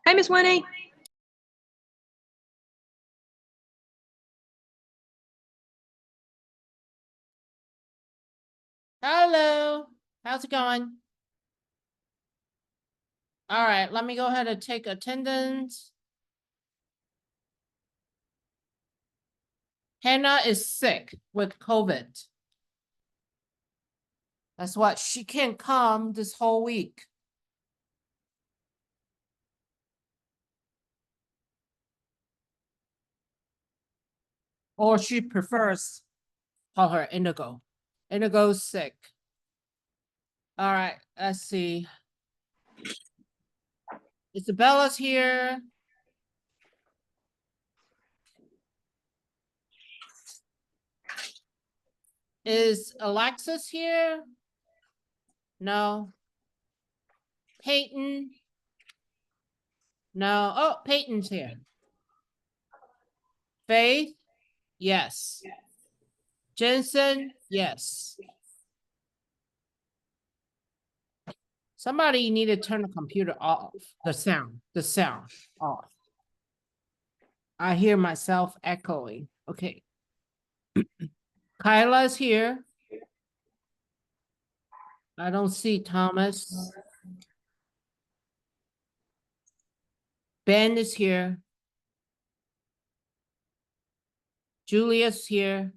Hi, Miss Winnie. Hello, how's it going? All right, let me go ahead and take attendance. Hannah is sick with COVID. That's what she can't come this whole week. Or she prefers call her Indigo. Indigo's sick. All right, let's see. Isabella's here. Is Alexis here? No. Peyton? No. Oh, Peyton's here. Faith? Yes. Jensen? Yes. Somebody need to turn the computer off. The sound off. I hear myself echoing. Okay. Kyla's here. I don't see Thomas. Ben is here. Julia's here.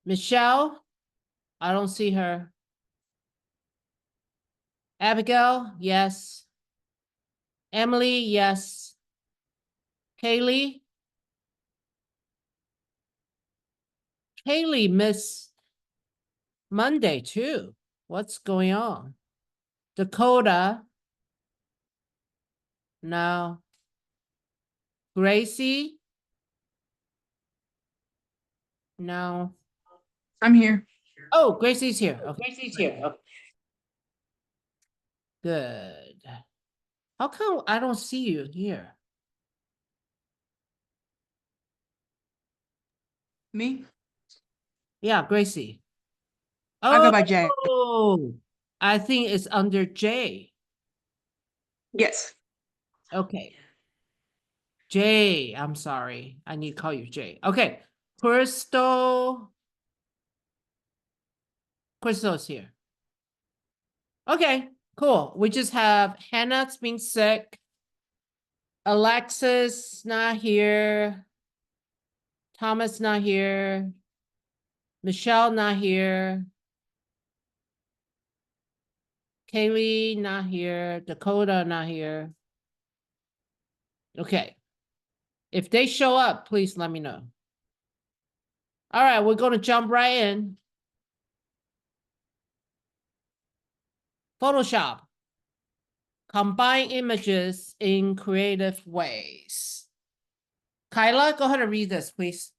Michelle, I don't see her. Abigail, yes. Emily, yes. Kaylee? Kaylee missed Monday too. What's going on? Dakota? No. Gracie? No. I'm here. Oh, Gracie's here. Okay. Gracie's here. Okay. Good. How come I don't see you here? Me? Yeah, Gracie. I go by Jay. Oh, I think it's under J. Yes. Okay. J, I'm sorry. I need to call you J. Okay. Crystal's here. Okay, cool. We just have Hannah's been sick. Alexis not here. Thomas not here. Michelle not here. Kaylee not here. Dakota not here. Okay. If they show up, please let me know. All right, we're going to jump right in. Photoshop. Combine images in creative ways. Kyla, go ahead and read this, please.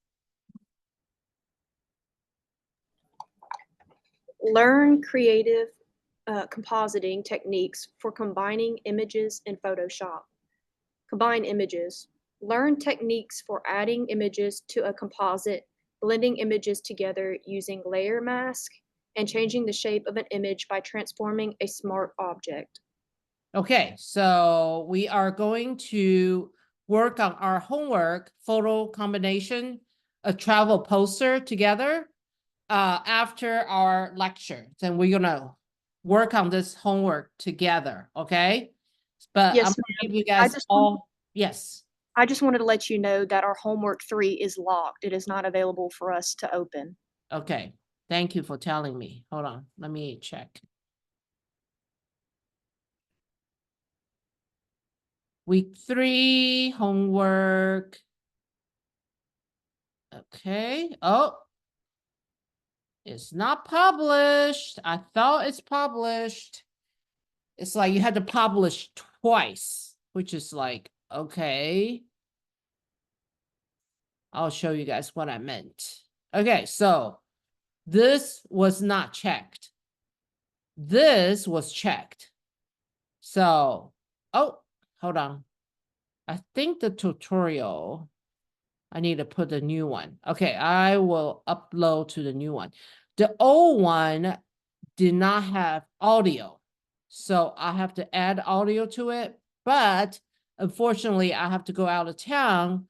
Learn creative compositing techniques for combining images in Photoshop. Combine images. Learn techniques for adding images to a composite, blending images together using layer mask, and changing the shape of an image by transforming a smart object. Okay, so we are going to work on our homework photo combination, a travel poster together after our lecture. Then we're gonna work on this homework together, okay? But Yes, I'm gonna give you guys yes. I just wanted to let you know that our homework 3 is locked. It is not available for us to open. Okay, thank you for telling me. Hold on, let me check. Week 3 homework. Okay. Oh, it's not published. I thought it's published. It's like you had to publish twice, which is like, okay. I'll show you guys what I meant. Okay, so this was not checked. This was checked. So, oh, hold on. I think the tutorial, I need to put the new one. Okay, I will upload to the new one. The old one did not have audio. So I have to add audio to it. But unfortunately, I have to go out of town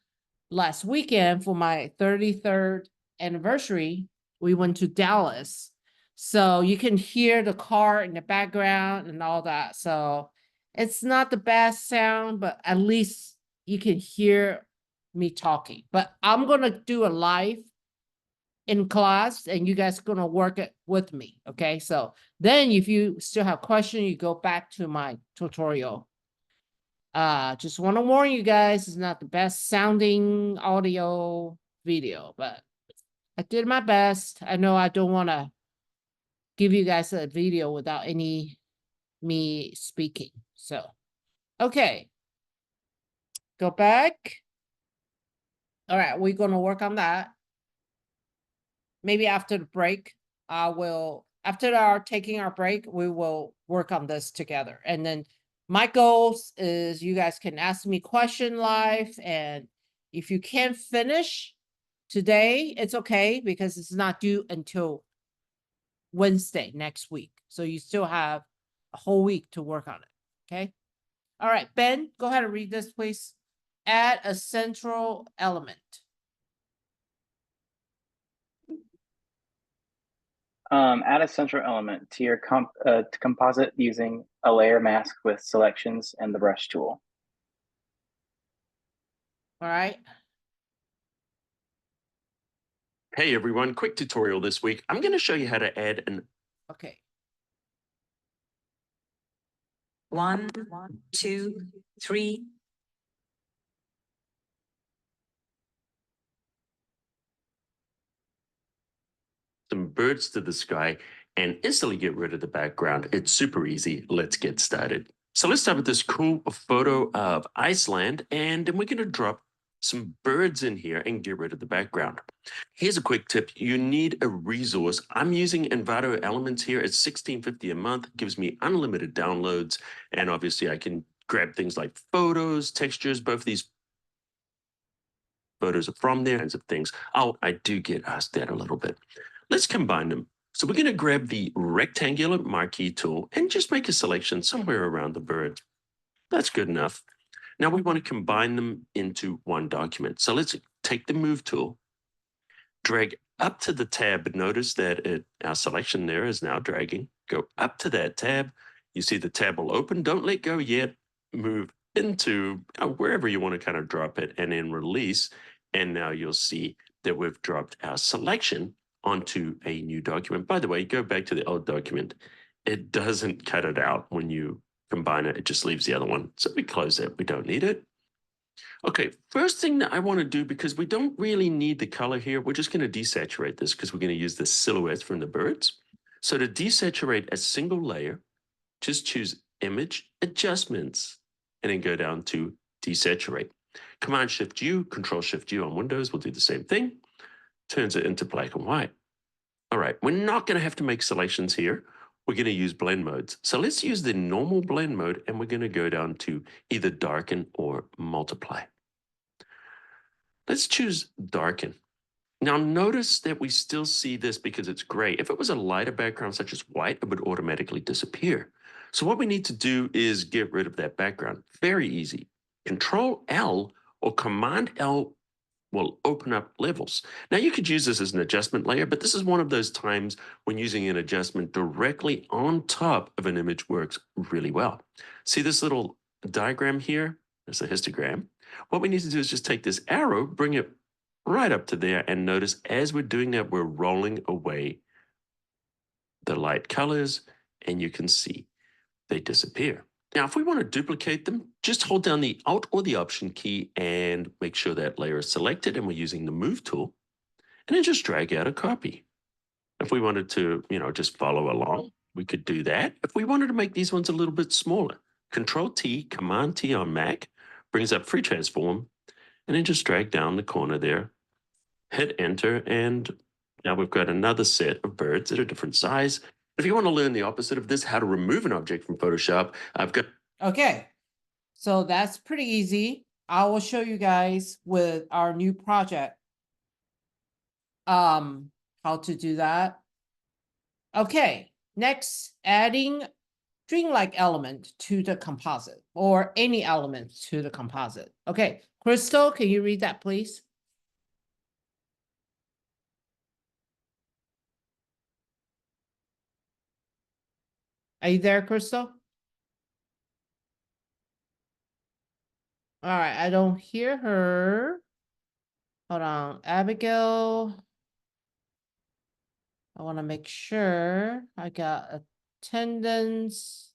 last weekend for my 33rd anniversary. We went to Dallas. So you can hear the car in the background and all that. So it's not the best sound, but at least you can hear me talking. But I'm going to do a live in class and you guys are going to work it with me. Okay. So then if you still have questions, you go back to my tutorial. Just want to warn you guys, it's not the best sounding audio video, but I did my best. I know I don't want to give you guys a video without any me speaking. So, okay. Go back. All right, we're going to work on that. Maybe after the break, after taking our break, we will work on this together. And then my goals is you guys can ask me question live. And if you can't finish today, it's okay because it's not due until Wednesday next week. So you still have a whole week to work on it. Okay. All right, Ben, go ahead and read this, please. Add a central element. Add a central element to your composite using a layer mask with selections and the brush tool. All right. Hey everyone, quick tutorial this week. I'm going to show you how to add an Okay. 1, 2, 3. some birds to the sky and instantly get rid of the background. It's super easy. Let's get started. So let's start with this cool photo of Iceland, and then we're going to drop some birds in here and get rid of the background. Here's a quick tip. You need a resource. I'm using Envato Elements here. It's $16.50 a month. It gives me unlimited downloads. And obviously I can grab things like photos, textures, both of these photos are from there, kinds of things. Oh, I do get asked that a little bit. Let's combine them. So we're going to grab the rectangular marquee tool and just make a selection somewhere around the bird. That's good enough. Now we want to combine them into one document. So let's take the move tool, drag up to the tab. Notice that our selection there is now dragging. Go up to that tab. You see the tab will open. Don't let go yet. Move into wherever you want to kind of drop it and then release. And now you'll see that we've dropped our selection onto a new document. By the way, go back to the old document. It doesn't cut it out when you combine it. It just leaves the other one. So we close it. We don't need it. Okay, first thing that I want to do, because we don't really need the color here, we're just going to desaturate this because we're going to use the silhouettes from the birds. So to desaturate a single layer, just choose Image, Adjustments, and then go down to Desaturate. Command-Shift-U, Control-Shift-U on Windows will do the same thing. Turns it into black and white. All right, we're not going to have to make selections here. We're going to use blend modes. So let's use the normal blend mode, and we're going to go down to either darken or multiply. Let's choose darken. Now notice that we still see this because it's gray. If it was a lighter background such as white, it would automatically disappear. So what we need to do is get rid of that background. Very easy. Control L or Command L will open up levels. Now you could use this as an adjustment layer, but this is one of those times when using an adjustment directly on top of an image works really well. See this little diagram here? It's a histogram. What we need to do is just take this arrow, bring it right up to there, and notice as we're doing that, we're rolling away the light colors, and you can see they disappear. Now, if we want to duplicate them, just hold down the Alt or the Option key and make sure that layer is selected, and we're using the Move tool, and then just drag out a copy. If we wanted to, just follow along, we could do that. If we wanted to make these ones a little bit smaller, Control-T, Command-T on Mac brings up Free Transform, and then just drag down the corner there, hit Enter, and now we've got another set of birds at a different size. If you want to learn the opposite of this, how to remove an object from Photoshop, I've got... Okay, so that's pretty easy. I will show you guys with our new project how to do that. Okay, Next, adding dreamlike element to the composite or any element to the composite. Okay, Crystal, can you read that, please? Are you there, Crystal? All right, I don't hear her. Hold on, Abigail. I want to make sure I got attendance.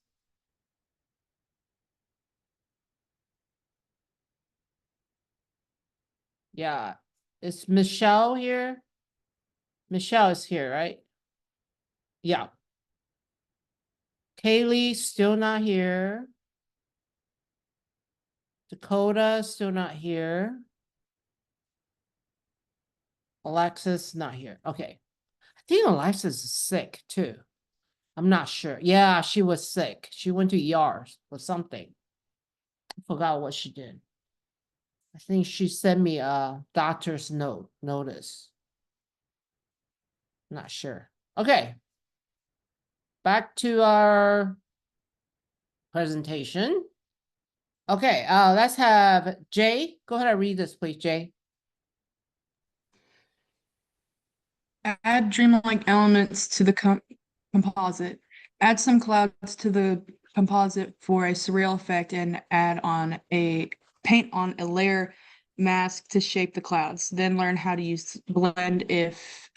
Yeah, is Michelle here? Michelle is here, right? Yeah. Kaylee still not here. Dakota still not here. Alexis not here. Okay. I think Alexis is sick too. I'm not sure. Yeah, she was sick. She went to ER or something. I forgot what she did. I think she sent me a doctor's notice. Not sure. Okay. Back to our presentation. Okay, let's have Jay. Go ahead and read this, please, Jay. Add dreamlike elements to the composite. Add some clouds to the composite for a surreal effect and paint on a layer mask to shape the clouds. Then learn how to use the blend if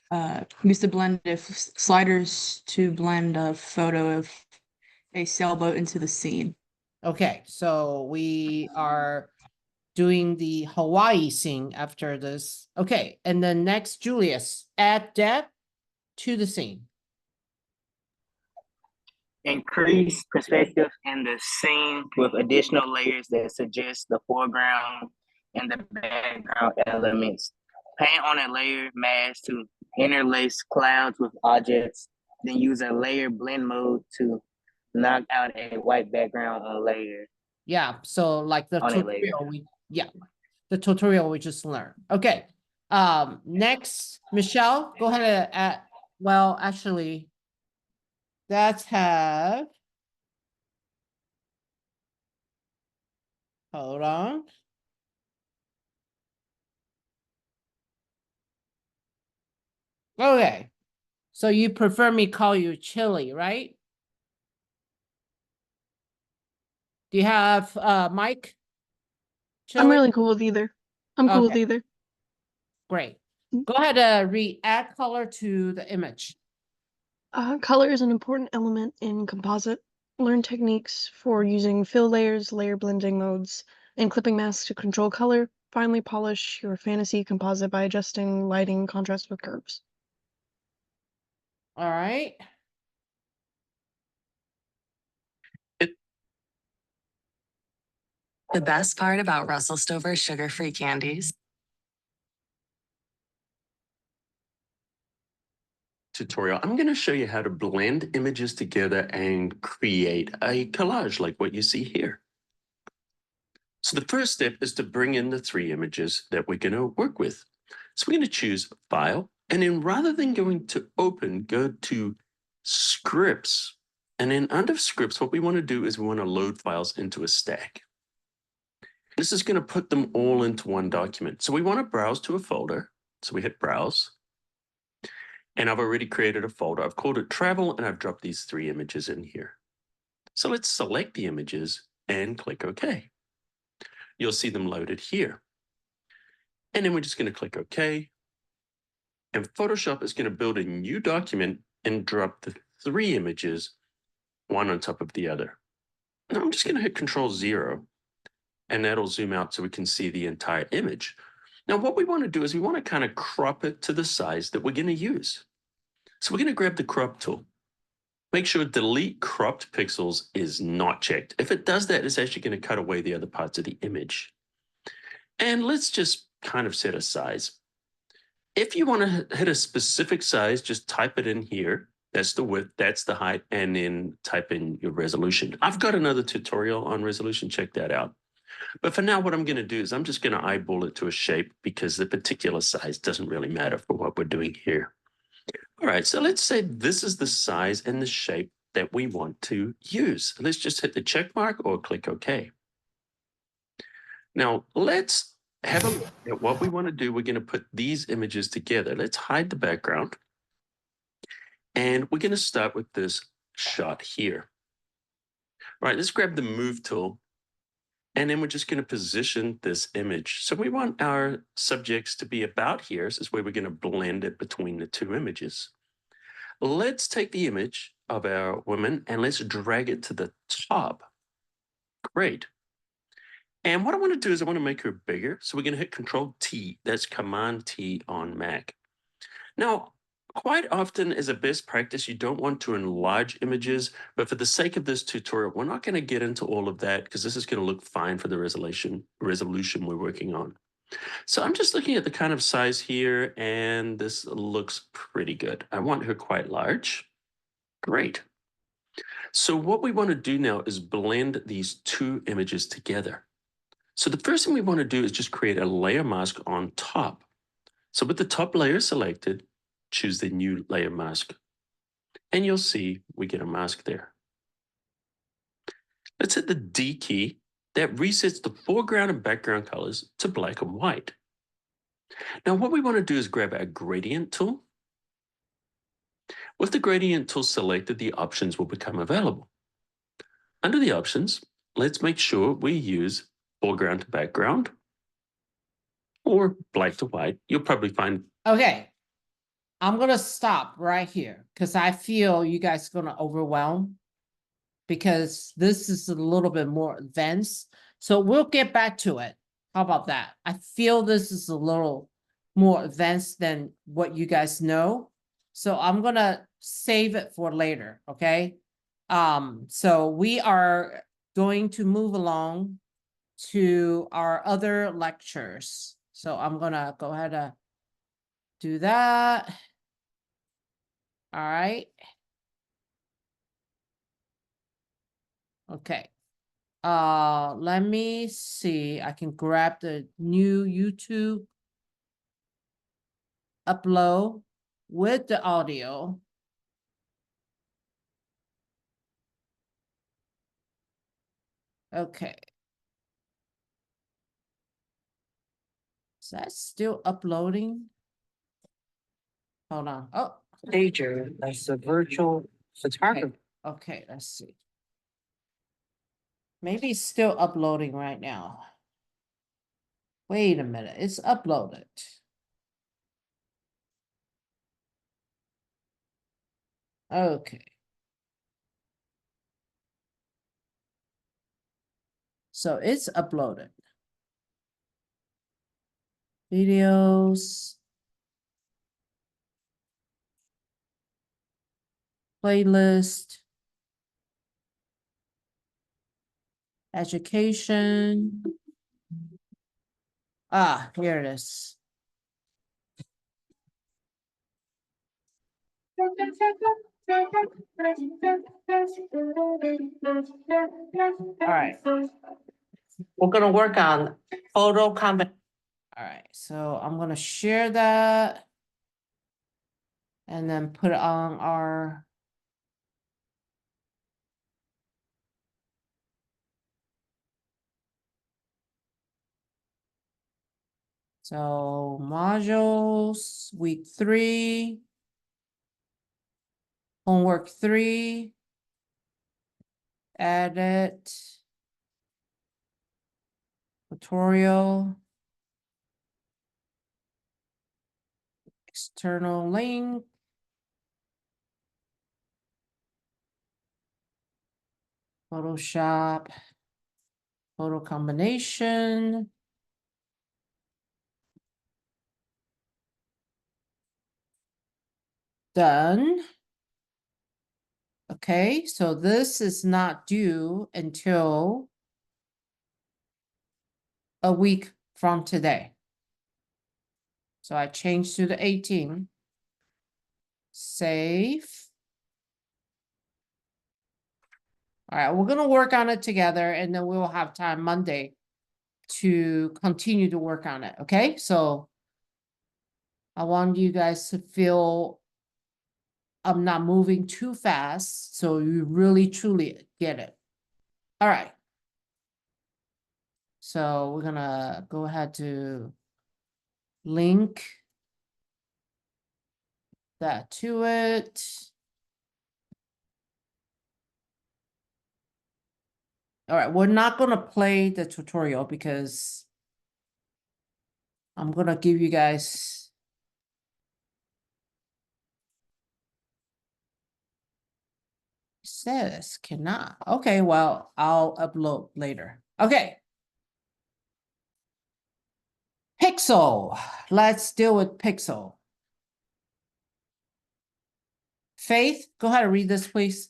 sliders to blend a photo of a sailboat into the scene. Okay, so we are doing the Hawaii scene after this. Okay, and then next, Julius, add depth to the scene. Increase perspective in the scene with additional layers that suggest the foreground and the background elements. Paint on a layer mask to interlace clouds with objects, then use a layer blend mode to knock out a white background on layer. Yeah, so like the On a layer. tutorial the tutorial we just learned. Okay. Next, Michelle, go ahead and add, well, actually, let's have, hold on. Okay, so you prefer me call you Chili, right? Do you have Mike? I'm really cool with either. I'm cool with Okay. either. Great. Go ahead and add color to the image. Color is an important element in composite. Learn techniques for using fill layers, layer blending modes, and clipping masks to control color. Finally polish your fantasy composite by adjusting lighting contrast with curves. All right. The best part about Russell Stover's sugar-free candies. Tutorial, I'm going to show you how to blend images together and create a collage like what you see here. So the first step is to bring in the 3 images that we're going to work with. So we're going to choose File, and then rather than going to Open, go to Scripts. And then under Scripts, what we want to do is we want to load files into a stack. This is going to put them all into one document. So we want to browse to a folder. So we hit Browse. And I've already created a folder. I've called it Travel, and I've dropped these 3 images in here. So let's select the images and click OK. You'll see them loaded here. And then we're just going to click OK. And Photoshop is going to build a new document and drop the 3 images, one on top of the other. Now I'm just going to hit Control-0, and that'll zoom out so we can see the entire image. Now what we want to do is we want to kind of crop it to the size that we're going to use. So we're going to grab the crop tool. Make sure Delete Cropped Pixels is not checked. If it does that, it's actually going to cut away the other parts of the image. And let's just kind of set a size. If you want to hit a specific size, just type it in here. That's the width, that's the height, and then type in your resolution. I've got another tutorial on resolution, check that out. But for now, what I'm going to do is I'm just going to eyeball it to a shape because the particular size doesn't really matter for what we're doing here. All right, so let's say this is the size and the shape that we want to use. Let's just hit the check mark or click OK. Now let's have a look at what we want to do. We're going to put these images together. Let's hide the background. And we're going to start with this shot here. All right, let's grab the move tool. And then we're just going to position this image. So we want our subjects to be about here. This is where we're going to blend it between the two images. Let's take the image of our woman and let's drag it to the top. Great. And what I want to do is I want to make her bigger. So we're going to hit Control T. That's Command T on Mac. Now, quite often as a best practice, you don't want to enlarge images, but for the sake of this tutorial, we're not going to get into all of that because this is going to look fine for the resolution we're working on. So I'm just looking at the kind of size here, and this looks pretty good. I want her quite large. Great. So what we want to do now is blend these two images together. So the first thing we want to do is just create a layer mask on top. So with the top layer selected, choose the new layer mask. And you'll see we get a mask there. Let's hit the D key. That resets the foreground and background colors to black and white. Now what we want to do is grab our gradient tool. With the gradient tool selected, the options will become available. Under the options, let's make sure we use foreground to background or black to white. You'll probably find. Okay. I'm going to stop right here because I feel you guys are going to overwhelm because this is a little bit more advanced. So we'll get back to it. How about that? I feel this is a little more advanced than what you guys know. So I'm going to save it for later. Okay. So we are going to move along to our other lectures. So I'm going to go ahead and do that. All right. Okay. Let me see. I can grab the new YouTube upload with the audio. Okay. Is that still uploading? Hold on. Oh, Stager, that's a virtual photographer. okay. Let's see. Maybe it's still uploading right now. Wait a minute. It's uploaded. Okay. So it's uploaded. Videos. Playlist. Education. Ah, here it is. All right. We're gonna work on photo comment. All right, so I'm gonna share that. And then put it on our. So modules, week 3. Homework 3. Edit. Tutorial. External link. Photoshop. Photo combination. Done. Okay, so this is not due until a week from today. So I changed to the 18th. Save. All right, we're gonna work on it together and then we'll have time Monday to continue to work on it, okay? So I want you guys to feel I'm not moving too fast, so you really truly get it. All right. So we're gonna go ahead to link that to it. All right, we're not gonna play the tutorial because I'm gonna give you guys. Says cannot. Okay, well, I'll upload later. Okay. Pixel. Let's deal with Pixel. Faith, go ahead and read this, please.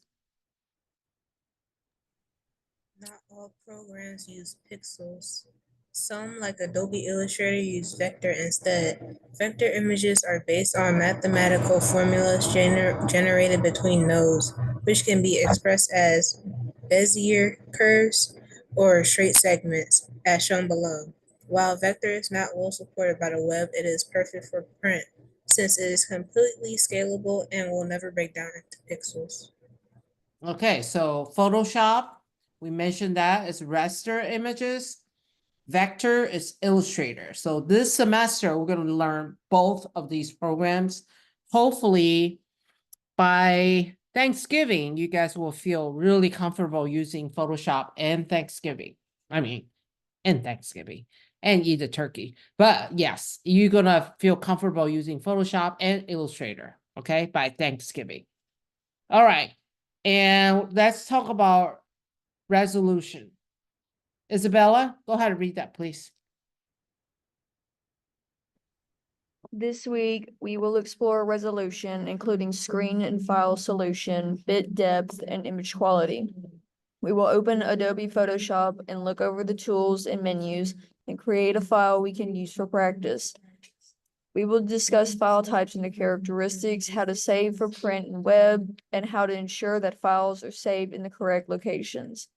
Not all programs use pixels. Some, like Adobe Illustrator, use vector instead. Vector images are based on mathematical formulas generated between nodes, which can be expressed as Bezier curves or straight segments, as shown below. While vector is not well supported by the web, it is perfect for print, since it is completely scalable and will never break down into pixels. Okay, so Photoshop, we mentioned that is raster images. Vector is Illustrator. So this semester, we're going to learn both of these programs. Hopefully, by Thanksgiving, you guys will feel really comfortable using Photoshop and Thanksgiving. And Thanksgiving and eat a turkey. But yes, you're going to feel comfortable using Photoshop and Illustrator, okay, by Thanksgiving. All right. And let's talk about resolution. Isabella, go ahead and read that, please. This week, we will explore resolution, including screen and file solution, bit depth, and image quality. We will open Adobe Photoshop and look over the tools and menus and create a file we can use for practice. We will discuss file types and their characteristics, how to save for print and web, and how to ensure that files are saved in the correct locations.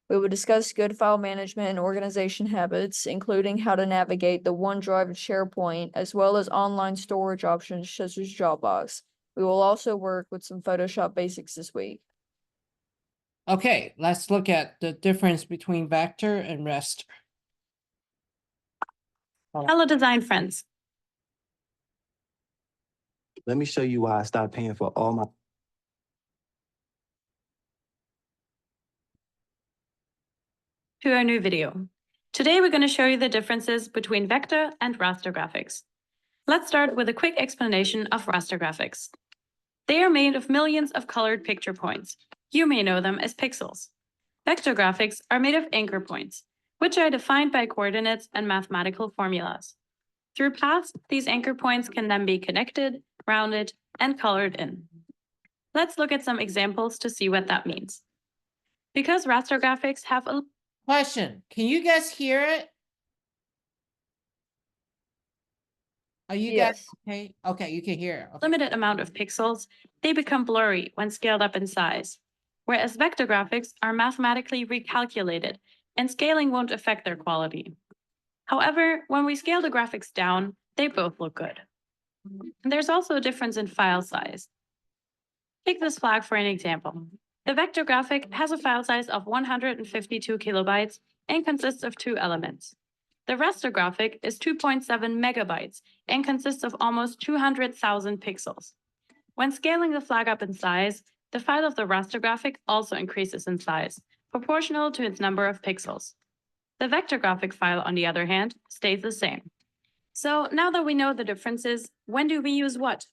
We will discuss good file management and organization habits, including how to navigate the OneDrive and SharePoint, as well as online storage options such as Dropbox. We will also work with some Photoshop basics this week. Okay, let's look at the difference between vector and raster. Hello, design friends. Let me show you why I stopped paying for all my. To our new video. Today, we're going to show you the differences between vector and raster graphics. Let's start with a quick explanation of raster graphics. They are made of millions of colored picture points. You may know them as pixels. Vector graphics are made of anchor points, which are defined by coordinates and mathematical formulas. Through paths, these anchor points can then be connected, rounded, and colored in. Let's look at some examples to see what that means. Because raster graphics have a Question, can you guys hear it? Are you guys okay? Okay, you can hear it. Okay. limited amount of pixels, they become blurry when scaled up in size. Whereas vector graphics are mathematically recalculated, and scaling won't affect their quality. However, when we scale the graphics down, they both look good. There's also a difference in file size. Take this flag for an example. The vector graphic has a file size of 152 kilobytes and consists of 2 elements. The raster graphic is 2.7 megabytes and consists of almost 200,000 pixels. When scaling the flag up in size, the file of the raster graphic also increases in size, proportional to its number of pixels. The vector graphic file, on the other hand, stays the same. So now that we know the differences, when do we use what?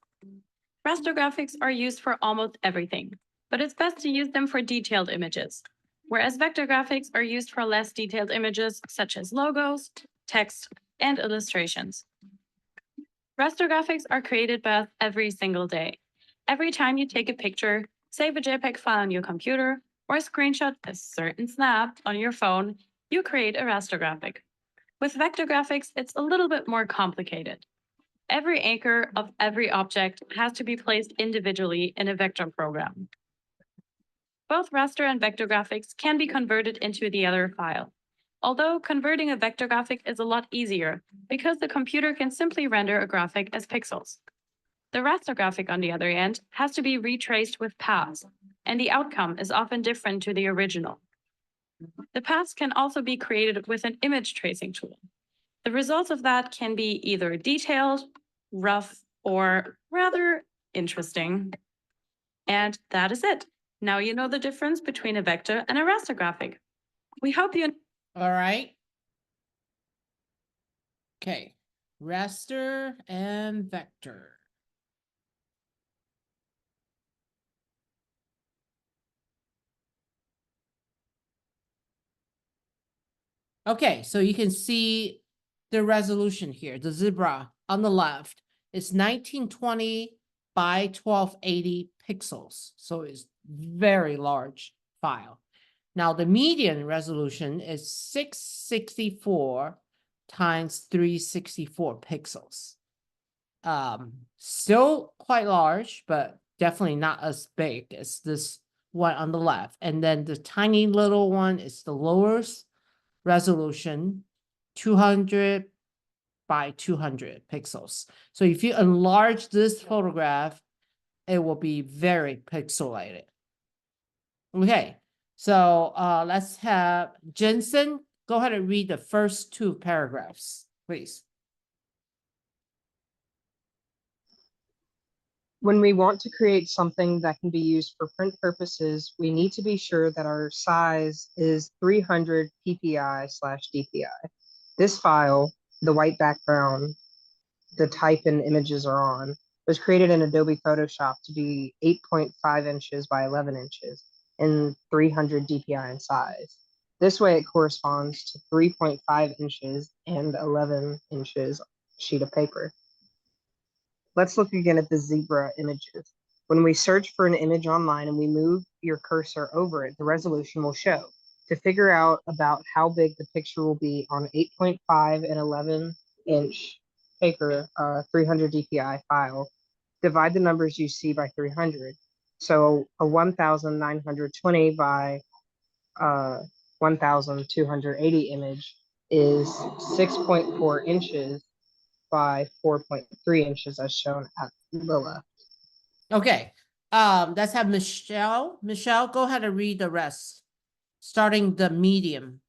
Raster graphics are used for almost everything, but it's best to use them for detailed images, whereas vector graphics are used for less detailed images such as logos, text, and illustrations. Raster graphics are created by us every single day. Every time you take a picture, save a JPEG file on your computer, or screenshot a certain snap on your phone, you create a raster graphic. With vector graphics, it's a little bit more complicated. Every anchor of every object has to be placed individually in a vector program. Both raster and vector graphics can be converted into the other file. Although converting a vector graphic is a lot easier because the computer can simply render a graphic as pixels. The raster graphic, on the other hand, has to be retraced with paths, and the outcome is often different to the original. The paths can also be created with an image tracing tool. The results of that can be either detailed, rough, or rather interesting. And that is it. Now you know the difference between a vector and a raster graphic. We hope you... All right. Okay, raster and vector. Okay, so you can see the resolution here. The zebra on the left is 1920 by 1280 pixels. So it's very large file. Now the median resolution is 664 times 364 pixels. Still quite large, but definitely not as big as this one on the left. And then the tiny little one is the lowest resolution, 200 by 200 pixels. So if you enlarge this photograph, it will be very pixelated. Okay, so let's have Jensen go ahead and read the first two paragraphs, please. When we want to create something that can be used for print purposes, we need to be sure that our size is 300 ppi/dpi. This file, the white background the type and images are on, was created in Adobe Photoshop to be 8.5 inches by 11 inches and 300 dpi in size. This way it corresponds to 3.5 inches and 11 inches sheet of paper. Let's look again at the zebra images. When we search for an image online and we move your cursor over it, the resolution will show. To figure out about how big the picture will be on 8.5 and 11 inch paper, 300 dpi file, divide the numbers you see by 300. So a 1920 by 1280 image is 6.4 inches by 4.3 inches as shown at the left. Okay, let's have Michelle. Michelle, go ahead and read the rest, starting the medium.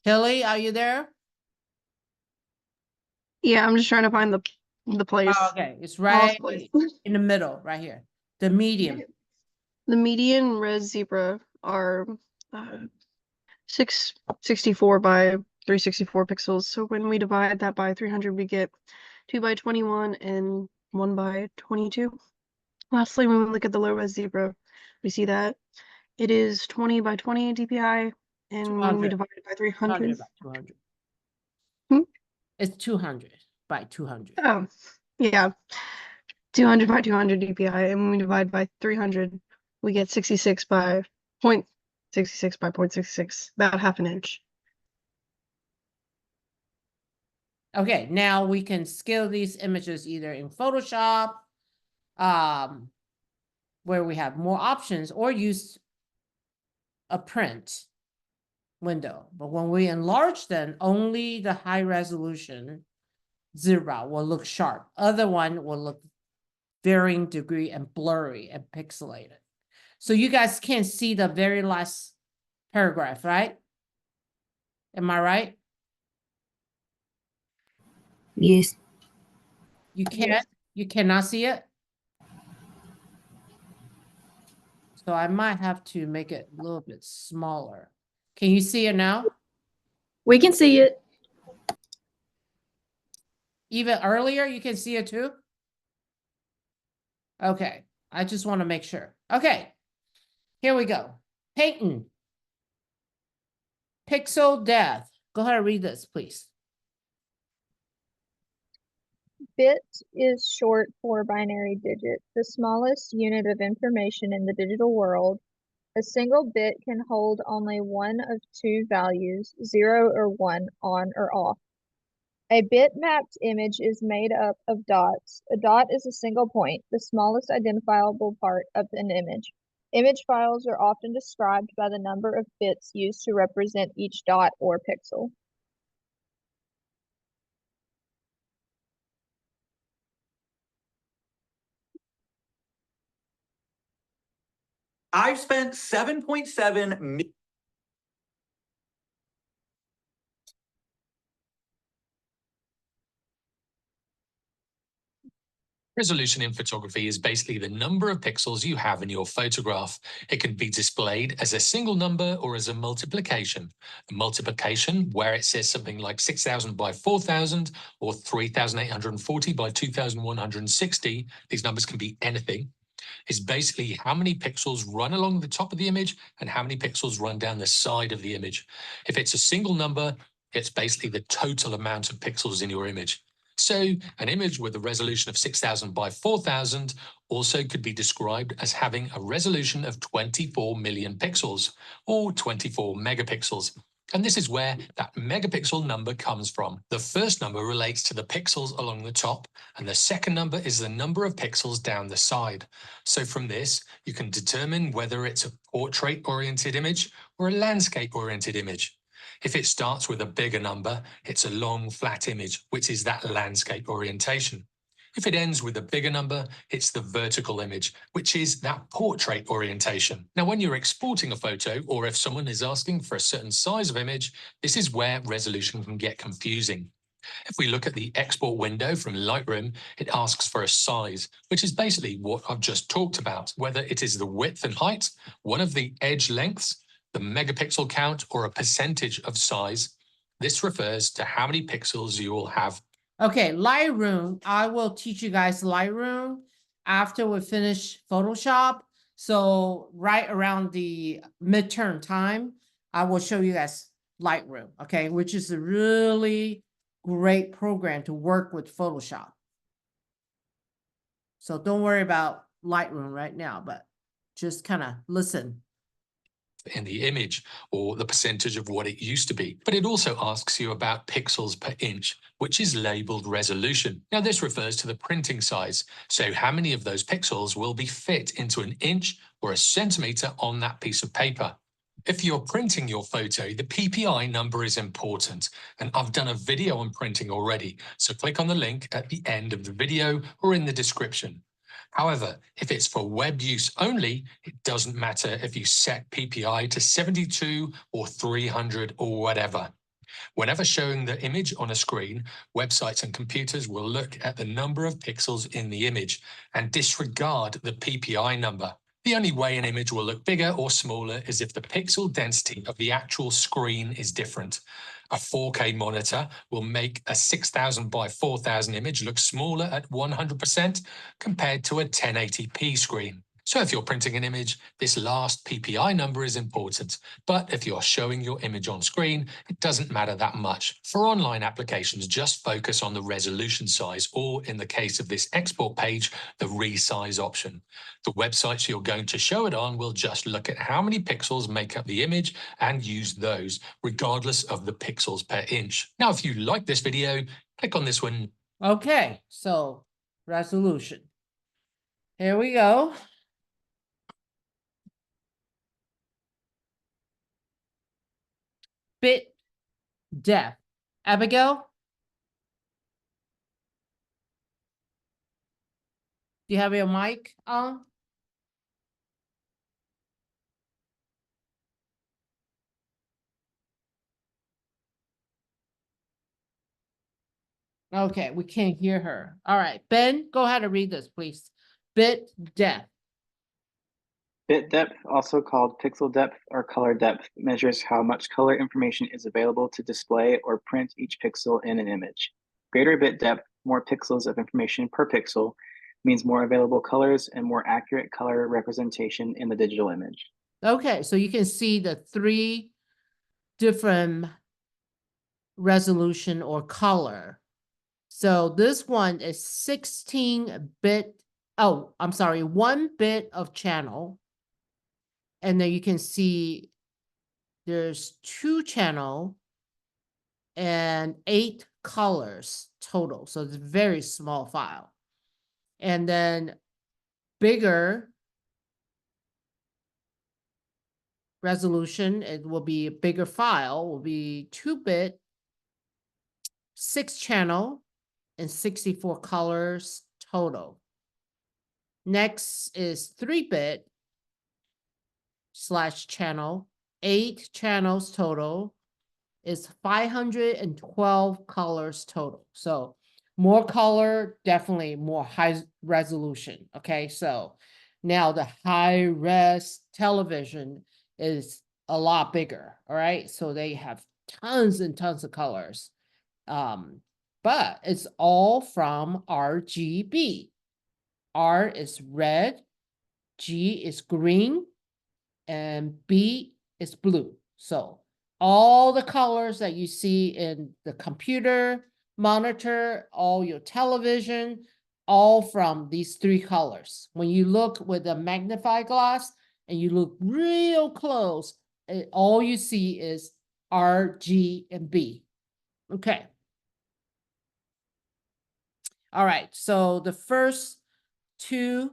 Kelly, are you there? Yeah, I'm just trying to find the place. Oh, okay, it's right place. in the middle, right here. The medium. The median res zebra are 664 by 364 pixels. So when we divide that by 300, we get 2 by 21 and 1 by 22. Lastly, when we look at the low res zebra, we see that it is 20 by 20 dpi, and when we divide it by 300, by 200. Hmm? It's 200 by 200. Oh, yeah, 200 by 200 dpi, and when we divide by 300, we get 66 by 0.66 by 0.66, about half an inch. Okay, now we can scale these images either in Photoshop, where we have more options, or use a print window. But when we enlarge them, only the high resolution zebra will look sharp. Other one will look varying degree and blurry and pixelated. So you guys can't see the very last paragraph, right? Am I right? Yes. You can't? You cannot see it? So I might have to make it a little bit smaller. Can you see it now? We can see it. Even earlier, you can see it too? Okay, I just want to make sure. Okay, here we go. Peyton. Pixel death. Go ahead and read this, please. Bit is short for binary digit, the smallest unit of information in the digital world. A single bit can hold only one of two values, 0 or 1, on or off. A bitmapped image is made up of dots. A dot is a single point, the smallest identifiable part of an image. Image files are often described by the number of bits used to represent each dot or pixel. I've spent 7.7 million. Resolution in photography is basically the number of pixels you have in your photograph. It can be displayed as a single number or as a multiplication. A multiplication, where it says something like 6,000 by 4,000 or 3,840 by 2,160, these numbers can be anything, is basically how many pixels run along the top of the image and how many pixels run down the side of the image. If it's a single number, it's basically the total amount of pixels in your image. So an image with a resolution of 6,000 by 4,000 also could be described as having a resolution of 24 million pixels or 24 megapixels. And this is where that megapixel number comes from. The first number relates to the pixels along the top, and the second number is the number of pixels down the side. So from this, you can determine whether it's a portrait-oriented image or a landscape-oriented image. If it starts with a bigger number, it's a long, flat image, which is that landscape orientation. If it ends with a bigger number, it's the vertical image, which is that portrait orientation. Now, when you're exporting a photo, or if someone is asking for a certain size of image, this is where resolution can get confusing. If we look at the export window from Lightroom, it asks for a size, which is basically what I've just talked about, whether it is the width and height, one of the edge lengths, the megapixel count, or a percentage of size. This refers to how many pixels you will have. Okay, Lightroom, I will teach you guys Lightroom after we finish Photoshop. So right around the midterm time, I will show you guys Lightroom, okay, which is a really great program to work with Photoshop. So don't worry about Lightroom right now, but just kind of listen. In the image, or the percentage of what it used to be. But it also asks you about pixels per inch, which is labeled resolution. Now, this refers to the printing size. So how many of those pixels will be fit into an inch or a centimeter on that piece of paper? If you're printing your photo, the PPI number is important, and I've done a video on printing already, so click on the link at the end of the video or in the description. However, if it's for web use only, it doesn't matter if you set PPI to 72 or 300 or whatever. Whenever showing the image on a screen, websites and computers will look at the number of pixels in the image and disregard the PPI number. The only way an image will look bigger or smaller is if the pixel density of the actual screen is different. A 4K monitor will make a 6,000 by 4,000 image look smaller at 100% compared to a 1080p screen. So if you're printing an image, this last PPI number is important. But if you're showing your image on screen, it doesn't matter that much. For online applications, just focus on the resolution size, or in the case of this export page, the resize option. The websites you're going to show it on will just look at how many pixels make up the image and use those, regardless of the pixels per inch. Now, if you like this video, click on this one. Okay, so resolution. Here we go. Bit depth. Abigail? Do you have your mic on? Okay, we can't hear her. All right, Ben, go ahead and read this, please. Bit depth. Bit depth, also called pixel depth or color depth, measures how much color information is available to display or print each pixel in an image. Greater bit depth, more pixels of information per pixel, means more available colors and more accurate color representation in the digital image. Okay, so you can see the 3 different resolution or color. So this one is 16-bit. Oh, I'm sorry, 1 bit of channel. And then you can see there's 2 channel and 8 colors total. So it's a very small file. And then bigger resolution, it will be a bigger file, will be 2-bit, 6 channel, and 64 colors total. Next is 3-bit, channel, 8 channels total, is 512 colors total. So more color, definitely more high resolution. Okay, so now the high res television is a lot bigger. All right, so they have tons and tons of colors. But it's all from RGB. R is red, G is green, and B is blue. So all the colors that you see in the computer, monitor, all your television, all from these 3 colors. When you look with a magnifying glass and you look real close, all you see is R, G, and B. Okay. All right, so the first 2,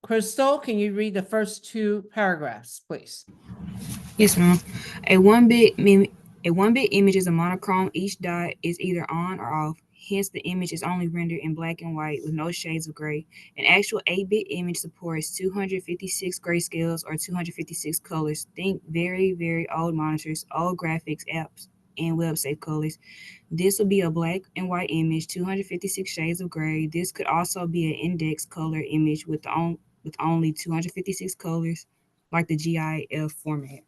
Crystal, can you read the first 2 paragraphs, please? Yes, ma'am. A one-bit image is a monochrome. Each dot is either on or off. Hence, the image is only rendered in black and white with no shades of gray. An actual 8-bit image supports 256 grayscales or 256 colors. Think very, very old monitors, old graphics apps, and web-safe colors. This will be a black and white image, 256 shades of gray. This could also be an index color image with only 256 colors, like the GIF format.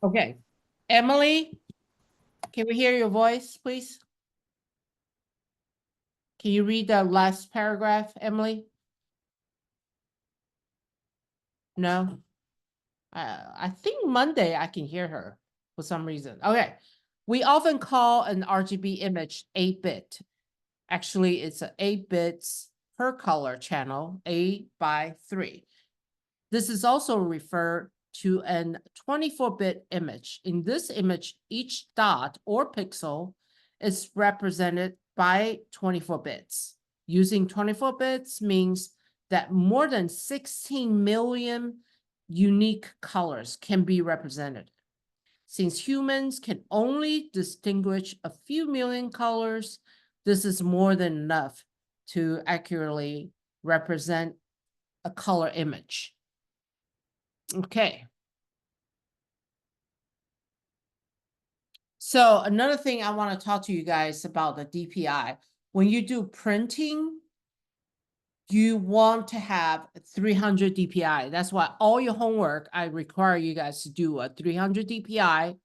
Okay. Emily, can we hear your voice, please? Can you read the last paragraph, Emily? No? I think Monday I can hear her for some reason. Okay. We often call an RGB image 8-bit. Actually, it's an 8 bits per color channel, 8 by 3. This is also referred to an 24-bit image. In this image, each dot or pixel is represented by 24 bits. Using 24 bits means that more than 16 million unique colors can be represented. Since humans can only distinguish a few million colors, this is more than enough to accurately represent a color image. Okay. So another thing I want to talk to you guys about the DPI. When you do printing, you want to have 300 DPI. That's why all your homework, I require you guys to do a 300 DPI,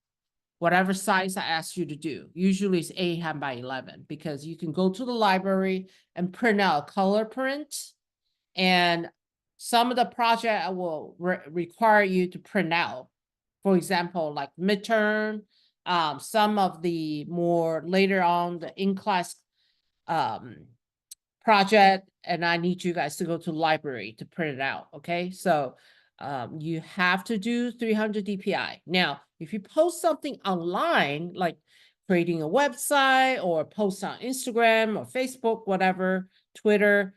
whatever size I ask you to do. Usually it's 8 by 11 because you can go to the library and print out a color print. And some of the project I will require you to print out. For example, like midterm, some of the more later on the in-class project, and I need you guys to go to the library to print it out, okay? So you have to do 300 DPI. Now, if you post something online, like creating a website or post on Instagram or Facebook, whatever, Twitter,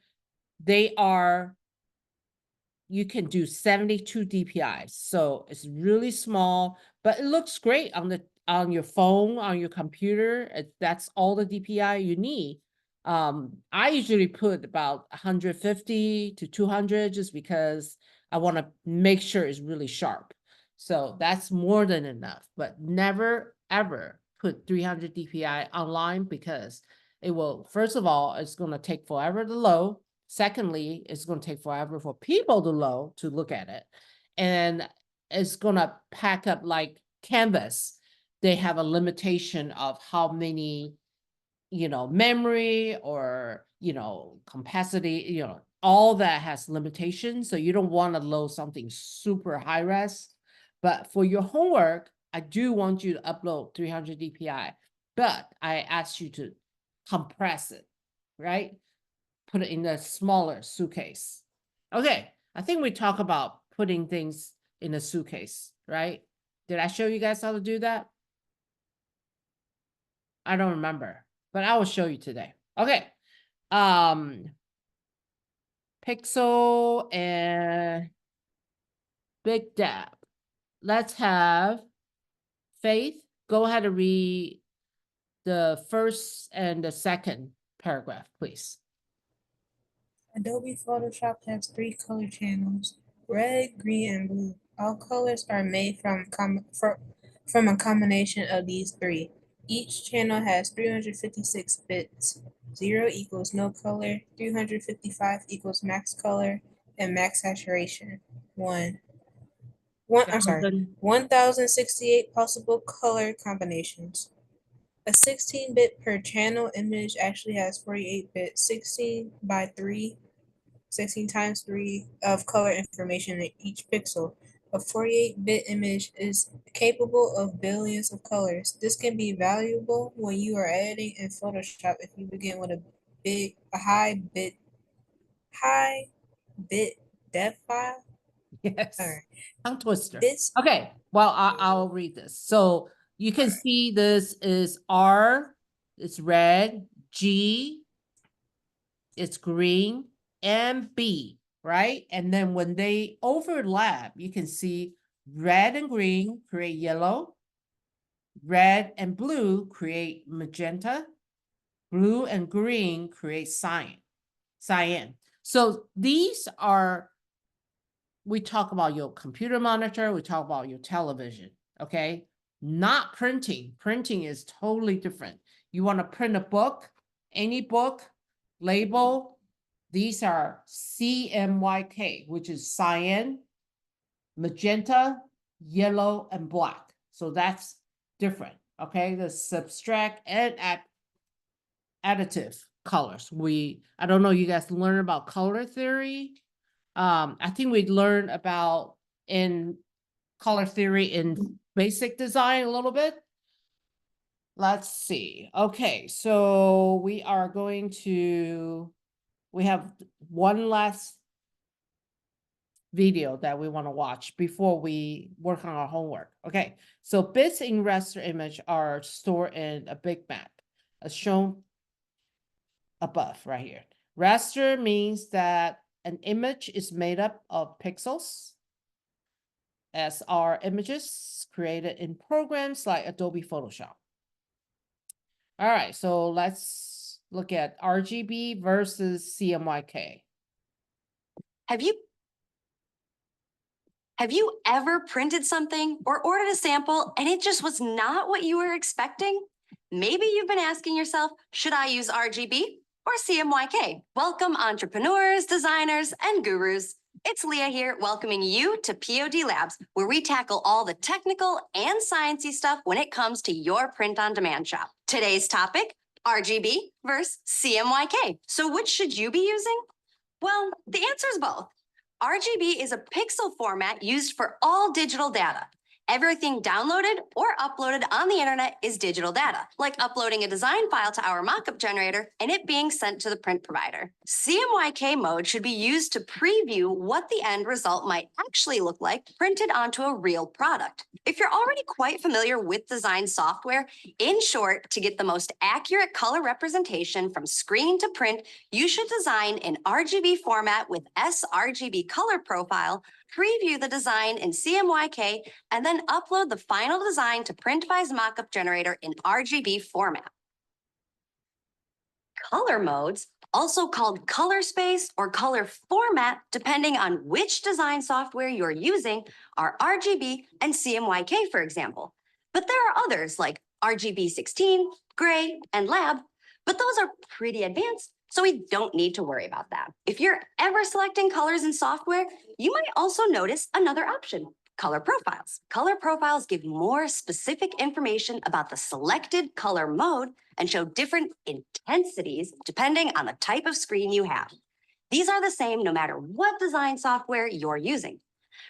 you can do 72 DPIs. So it's really small, but it looks great on your phone, on your computer. That's all the DPI you need. I usually put about 150 to 200 just because I want to make sure it's really sharp. So that's more than enough, but never ever put 300 DPI online because it will, first of all, it's going to take forever to load. Secondly, it's going to take forever for people to look at it. And it's going to pack up like Canvas. They have a limitation of how many, memory or, capacity, all that has limitations. So you don't want to load something super high res. But for your homework, I do want you to upload 300 DPI, but I ask you to compress it, right? Put it in a smaller suitcase. Okay, I think we talk about putting things in a suitcase, right? Did I show you guys how to do that? I don't remember, but I will show you today. Okay. Pixel and Big Dab. Let's have Faith. Go ahead and read the first and the second paragraph, please. Adobe Photoshop has 3 color channels, red, green, and blue. All colors are made from a combination of these three. Each channel has 356 bits. 0 equals no color, 355 equals max color, and max saturation. 1068 possible color combinations. A 16-bit per channel image actually has 48 bits, 16 times 3 of color information in each pixel. A 48-bit image is capable of billions of colors. This can be valuable when you are editing in Photoshop if you begin with a high bit depth file. Yes. All right. Tongue twister. Bits. Okay, well, I'll read this. So you can see this is R, it's red, G, it's green, and B, right? And then when they overlap, you can see red and green create yellow, red and blue create magenta, blue and green create cyan. So these are, we talk about your computer monitor, we talk about your television, okay? Not printing. Printing is totally different. You want to print a book, any book, label, these are CMYK, which is cyan, magenta, yellow, and black. So that's different, okay? The subtract and additive colors. I don't know, you guys learn about color theory. I think we learned about in color theory in basic design a little bit. Let's see. Okay, so we have one last video that we want to watch before we work on our homework. Okay, so bits in raster image are stored in a big map, as shown above right here. Raster means that an image is made up of pixels, as are images created in programs like Adobe Photoshop. All right, so let's look at RGB versus CMYK. Have you ever printed something or ordered a sample and it just was not what you were expecting? Maybe you've been asking yourself, should I use RGB or CMYK? Welcome, entrepreneurs, designers, and gurus. It's Leah here, welcoming you to POD Labs, where we tackle all the technical and sciencey stuff when it comes to your print-on-demand shop. Today's topic, RGB versus CMYK. So which should you be using? Well, the answer is both. RGB is a pixel format used for all digital data. Everything downloaded or uploaded on the internet is digital data, like uploading a design file to our mockup generator and it being sent to the print provider. CMYK mode should be used to preview what the end result might actually look like printed onto a real product. If you're already quite familiar with design software, in short, to get the most accurate color representation from screen to print, you should design in RGB format with sRGB color profile, preview the design in CMYK, and then upload the final design to PrintFi's mockup generator in RGB format. Color modes, also called color space or color format, depending on which design software you're using, are RGB and CMYK, for example. But there are others like RGB 16, gray, and lab, but those are pretty advanced, so we don't need to worry about that. If you're ever selecting colors in software, you might also notice another option, color profiles. Color profiles give more specific information about the selected color mode and show different intensities depending on the type of screen you have. These are the same no matter what design software you're using.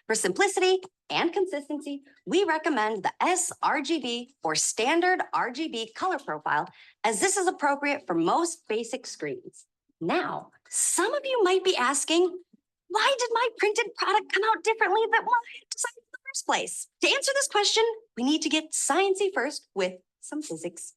For simplicity and consistency, we recommend the sRGB or standard RGB color profile, as this is appropriate for most basic screens. Now, some of you might be asking, why did my printed product come out differently than what I had designed in the first place? To answer this question, we need to get sciencey first with some physics.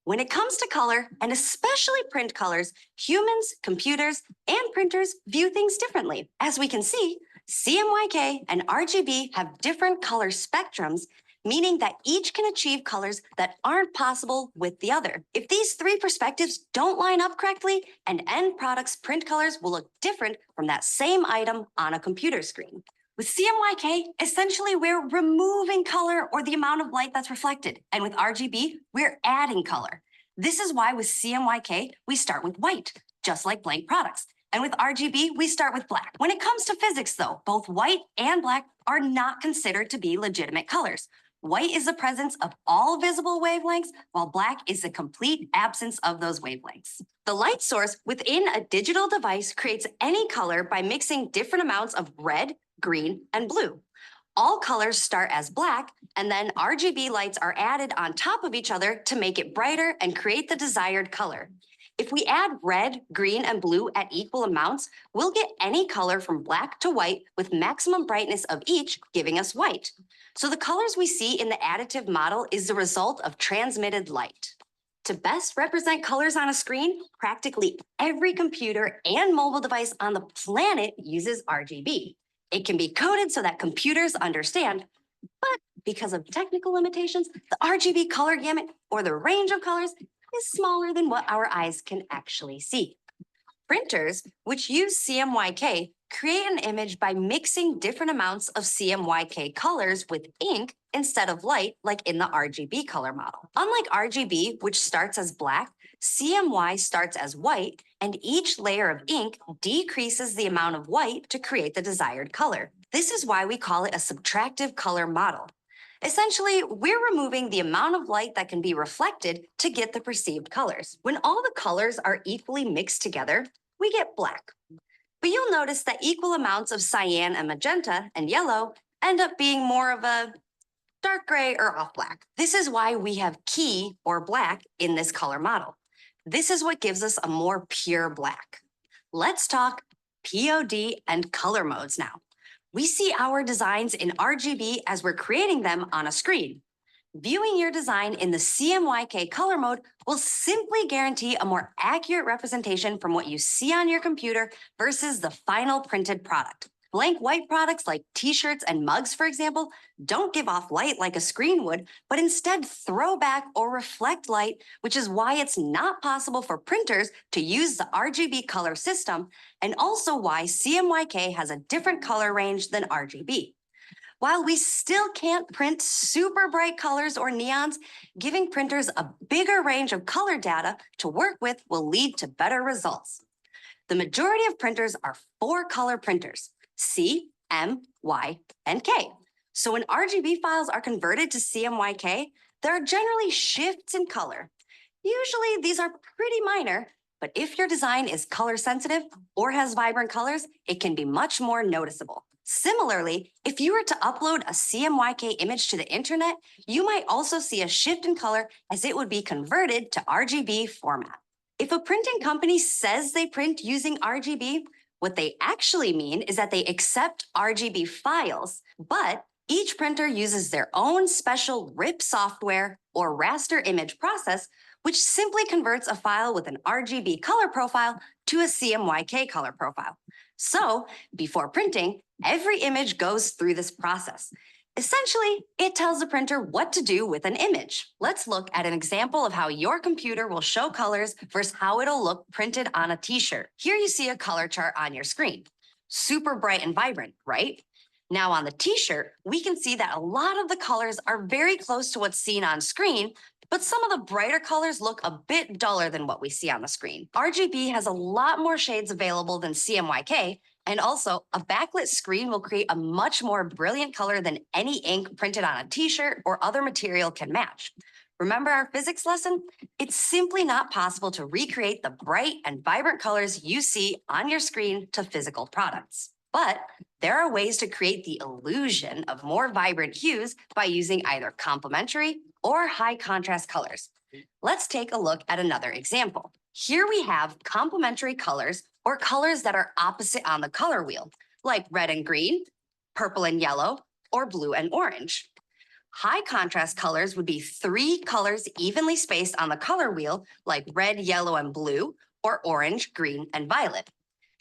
When it comes to color, and especially print colors, humans, computers, and printers view things differently. As we can see, CMYK and RGB have different color spectrums, meaning that each can achieve colors that aren't possible with the other. If these three perspectives don't line up correctly, an end product's print colors will look different from that same item on a computer screen. With CMYK, essentially we're removing color or the amount of light that's reflected. And with RGB, we're adding color. This is why with CMYK, we start with white, just like blank products. And with RGB, we start with black. When it comes to physics though, both white and black are not considered to be legitimate colors. White is the presence of all visible wavelengths, while black is the complete absence of those wavelengths. The light source within a digital device creates any color by mixing different amounts of red, green, and blue. All colors start as black, and then RGB lights are added on top of each other to make it brighter and create the desired color. If we add red, green, and blue at equal amounts, we'll get any color from black to white with maximum brightness of each giving us white. So the colors we see in the additive model is the result of transmitted light. To best represent colors on a screen, practically every computer and mobile device on the planet uses RGB. It can be coded so that computers understand, but because of technical limitations, the RGB color gamut or the range of colors is smaller than what our eyes can actually see. Printers, which use CMYK, create an image by mixing different amounts of CMYK colors with ink instead of light, like in the RGB color model. Unlike RGB, which starts as black, CMY starts as white, and each layer of ink decreases the amount of white to create the desired color. This is why we call it a subtractive color model. Essentially, we're removing the amount of light that can be reflected to get the perceived colors. When all the colors are equally mixed together, we get black. But you'll notice that equal amounts of cyan and magenta and yellow end up being more of a dark gray or off black. This is why we have key or black in this color model. This is what gives us a more pure black. Let's talk POD and color modes now. We see our designs in RGB as we're creating them on a screen. Viewing your design in the CMYK color mode will simply guarantee a more accurate representation from what you see on your computer versus the final printed product. Blank white products like t-shirts and mugs, for example, don't give off light like a screen would, but instead throw back or reflect light, which is why it's not possible for printers to use the RGB color system, and also why CMYK has a different color range than RGB. While we still can't print super bright colors or neons, giving printers a bigger range of color data to work with will lead to better results. The majority of printers are 4-color printers: C, M, Y, and K. So when RGB files are converted to CMYK, there are generally shifts in color. Usually these are pretty minor, but if your design is color sensitive or has vibrant colors, it can be much more noticeable. Similarly, if you were to upload a CMYK image to the internet, you might also see a shift in color as it would be converted to RGB format. If a printing company says they print using RGB, what they actually mean is that they accept RGB files, but each printer uses their own special RIP software or raster image process, which simply converts a file with an RGB color profile to a CMYK color profile. So, before printing, every image goes through this process. Essentially, it tells the printer what to do with an image. Let's look at an example of how your computer will show colors versus how it'll look printed on a t-shirt. Here you see a color chart on your screen. Super bright and vibrant, right? Now on the t-shirt, we can see that a lot of the colors are very close to what's seen on screen, but some of the brighter colors look a bit duller than what we see on the screen. RGB has a lot more shades available than CMYK, and also a backlit screen will create a much more brilliant color than any ink printed on a t-shirt or other material can match. Remember our physics lesson? It's simply not possible to recreate the bright and vibrant colors you see on your screen to physical products. But there are ways to create the illusion of more vibrant hues by using either complementary or high contrast colors. Let's take a look at another example. Here we have complementary colors or colors that are opposite on the color wheel, like red and green, purple and yellow, or blue and orange. High contrast colors would be 3 colors evenly spaced on the color wheel, like red, yellow, and blue, or orange, green, and violet.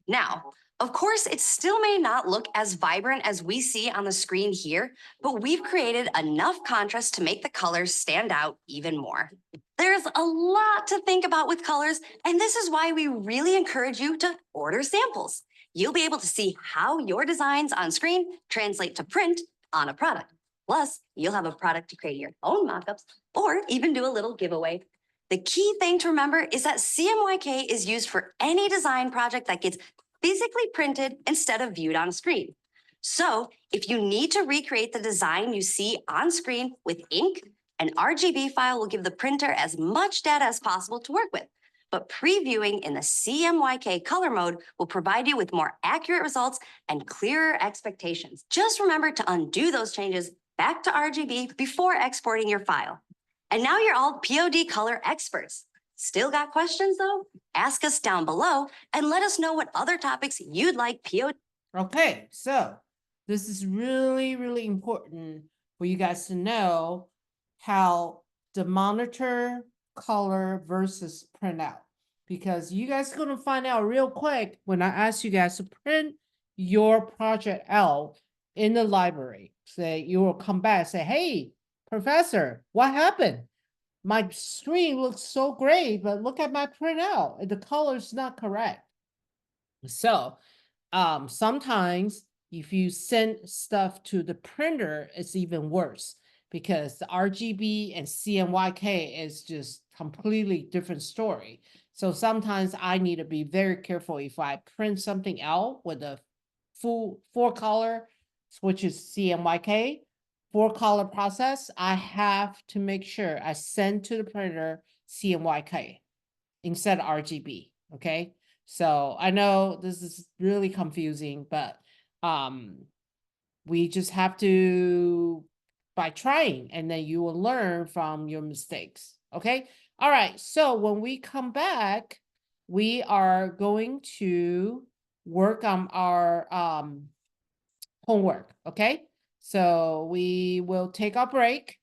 Now, of course, it still may not look as vibrant as we see on the screen here, but we've created enough contrast to make the colors stand out even more. There's a lot to think about with colors, and this is why we really encourage you to order samples. you'll be able to see how your designs on screen translate to print on a product. Plus, you'll have a product to create your own mockups or even do a little giveaway. The key thing to remember is that CMYK is used for any design project that gets physically printed instead of viewed on a screen. So if you need to recreate the design you see on screen with ink, an RGB file will give the printer as much data as possible to work with. But previewing in the CMYK color mode will provide you with more accurate results and clearer expectations. Just remember to undo those changes back to RGB before exporting your file. And now you're all POD color experts. Still got questions though? Ask us down below and let us know what other topics you'd like POD. Okay, so this is really, really important for you guys to know how the monitor color versus printout. Because you guys are gonna find out real quick when I ask you guys to print your project out in the library. Say you will come back and say, hey, professor, what happened? My screen looks so great, but look at my printout. The color's not correct. So sometimes if you send stuff to the printer, it's even worse because the RGB and CMYK is just completely different story. So sometimes I need to be very careful if I print something out with a full 4-color, which is CMYK, 4-color process, I have to make sure I send to the printer CMYK instead of RGB, okay? So I know this is really confusing, but we just have to by trying, and then you will learn from your mistakes. Okay. All right. So when we come back, we are going to work on our homework. Okay. So we will take our break.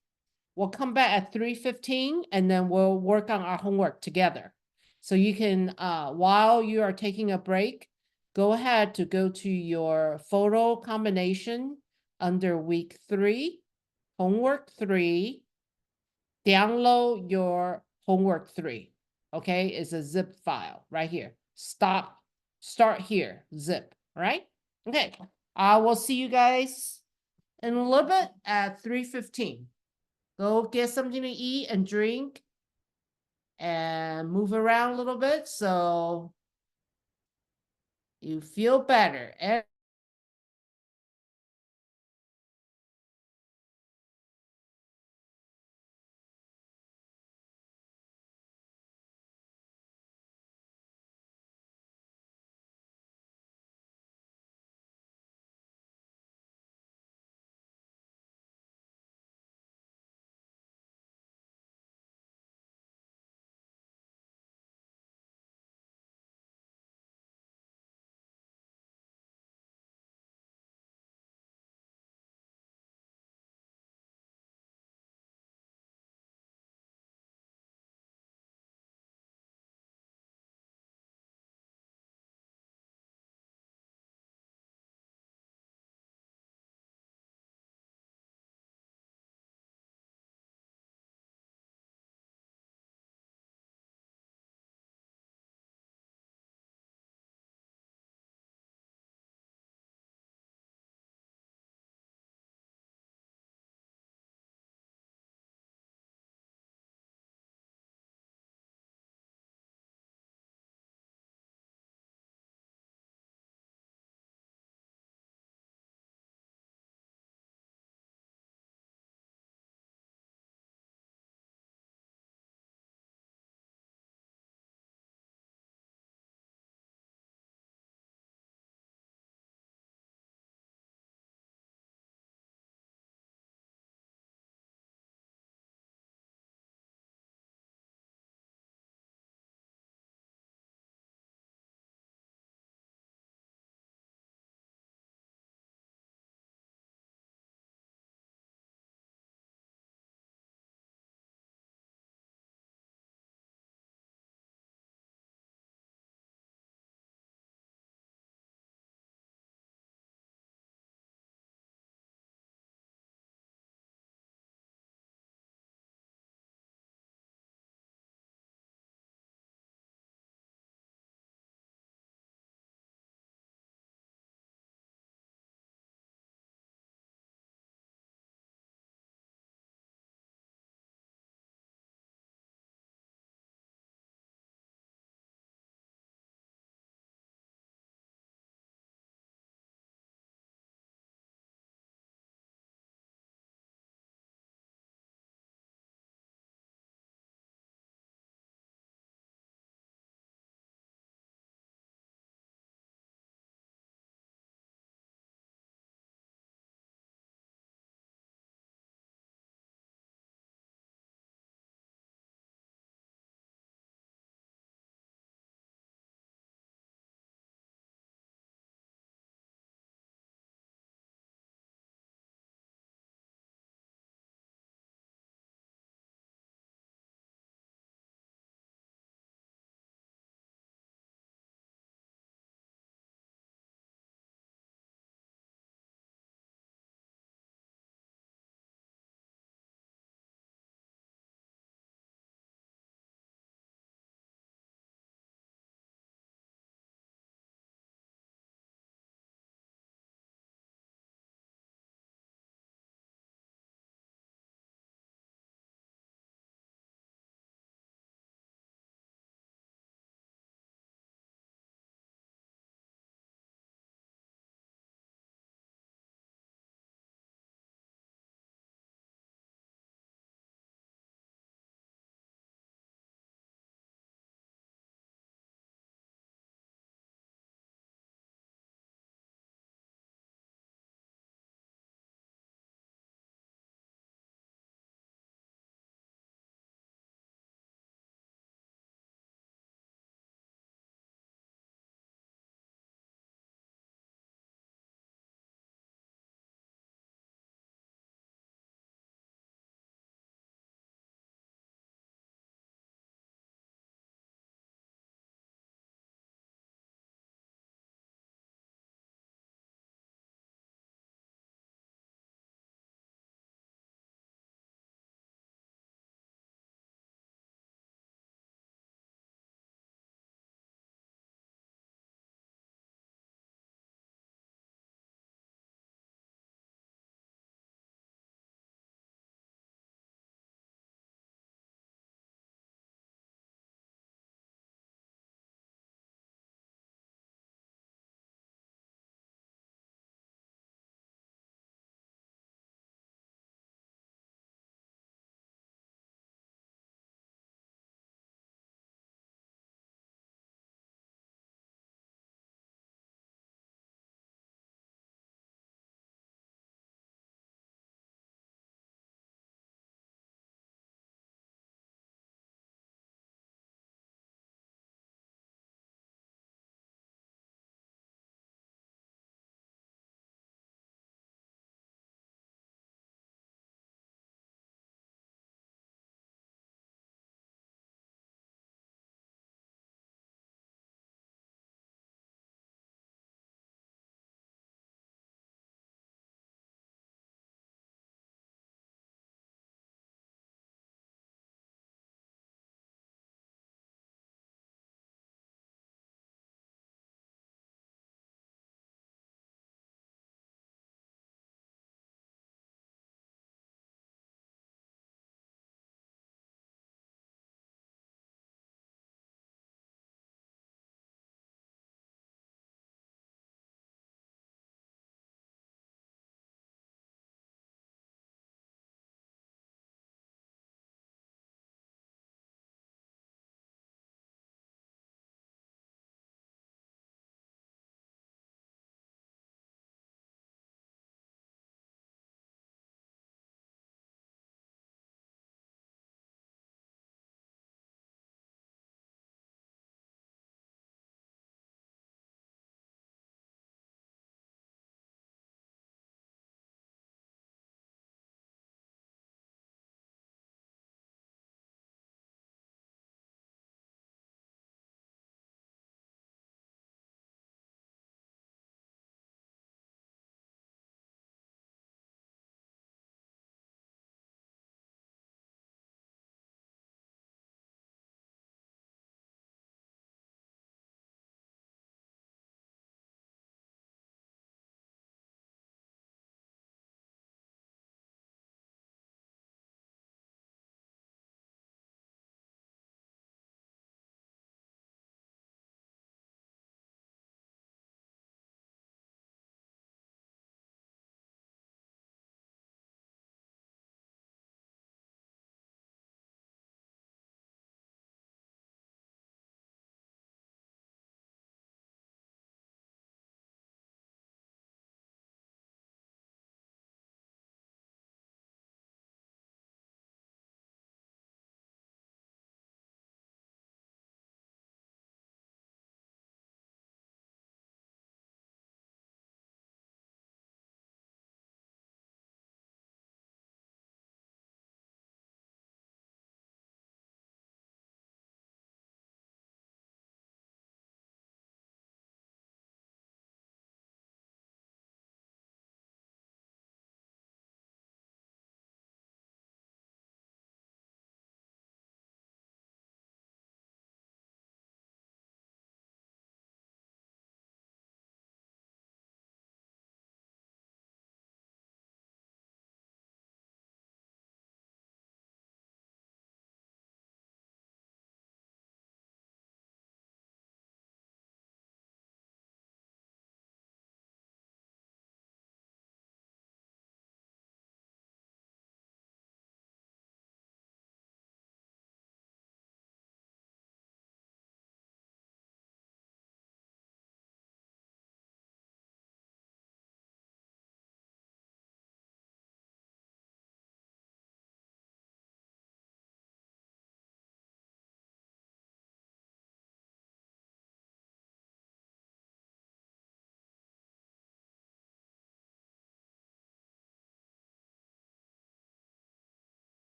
We'll come back at 3:15 and then we'll work on our homework together. So you can, while you are taking a break, go ahead to go to your photo combination under week 3, homework 3, download your homework 3. Okay, it's a zip file right here. Start here, zip, all right? Okay, I will see you guys in a little bit at 3:15. Go get something to eat and drink and move around a little bit so you feel better.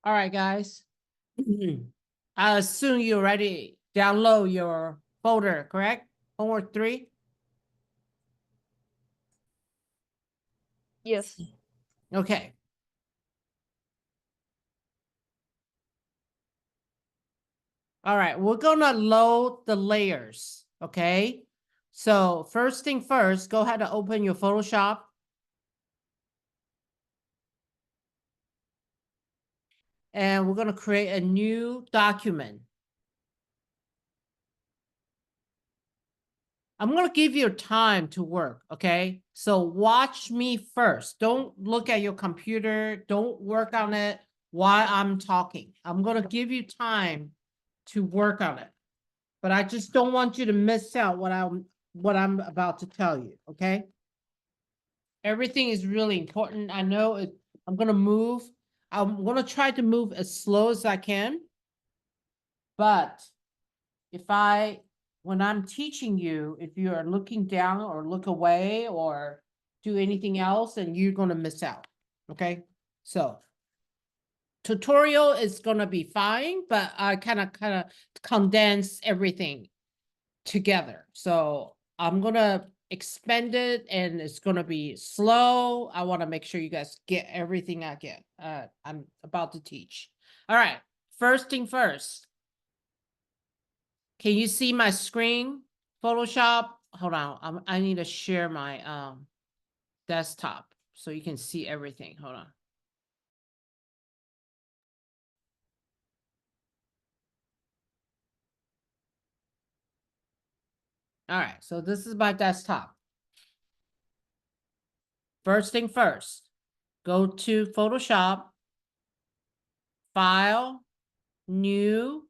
All right, guys. I assume you already download your folder, correct? Homework 3? Yes. Okay. All right, we're gonna load the layers, okay? So first thing first, go ahead and open your Photoshop. And we're gonna create a new document. I'm gonna give you time to work, okay? So watch me first. Don't look at your computer. Don't work on it while I'm talking. I'm gonna give you time to work on it. But I just don't want you to miss out what I'm about to tell you, okay? Everything is really important. I know it, I'm gonna move. I'm gonna try to move as slow as I can. But when I'm teaching you, if you are looking down or look away or do anything else, then you're gonna miss out, okay? So tutorial is gonna be fine, but I kind of condense everything together. So I'm gonna expand it and it's gonna be slow. I want to make sure you guys get everything I get. I'm about to teach. All right, first thing first. Can you see my screen? Photoshop. Hold on. I need to share my desktop so you can see everything. Hold on. All right, so this is my desktop. First thing first, go to Photoshop, File, New.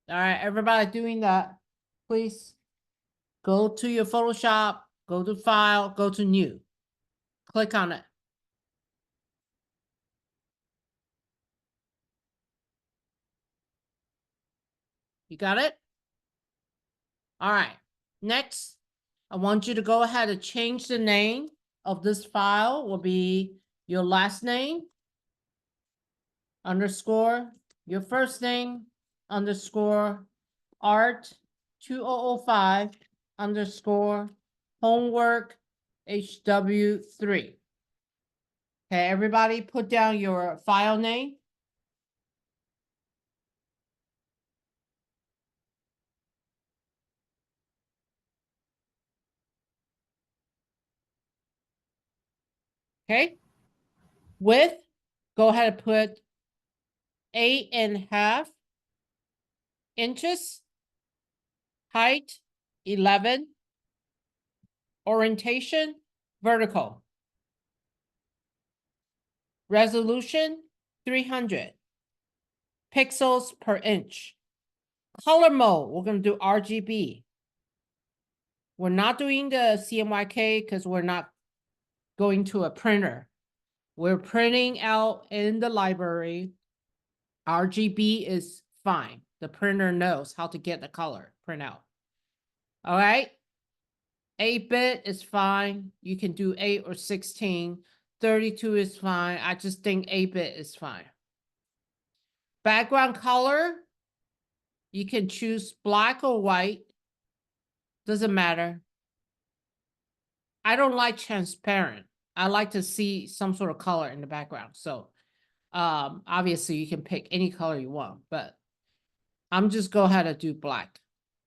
All right, everybody doing that, please go to your Photoshop, go to File, go to New. Click on it. You got it? All right, next, I want you to go ahead and change the name of this file. Will be your last name, underscore, your first name, underscore, ART2005, underscore, homework, HW3. Okay, everybody put down your file name. Okay, width, go ahead and put 8.5 inches. Height, 11. Orientation, vertical. Resolution, 300 pixels per inch. Color mode, we're going to do RGB. We're not doing the CMYK because we're not going to a printer. We're printing out in the library. RGB is fine. The printer knows how to get the color print out. All right. 8-bit is fine. You can do 8 or 16. 32 is fine. I just think 8-bit is fine. Background color, you can choose black or white. Doesn't matter. I don't like transparent. I like to see some sort of color in the background. So obviously you can pick any color you want, but I'm just go ahead and do black.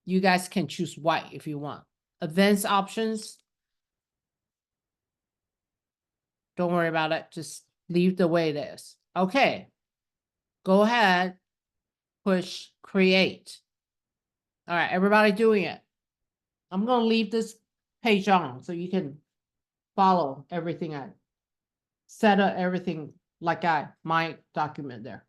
You guys can choose white if you want. Advanced options, don't worry about it. Just leave the way it is. Okay. Go ahead, push create. All right, everybody doing it. I'm going to leave this page on so you can follow everything I set up, everything like my document there.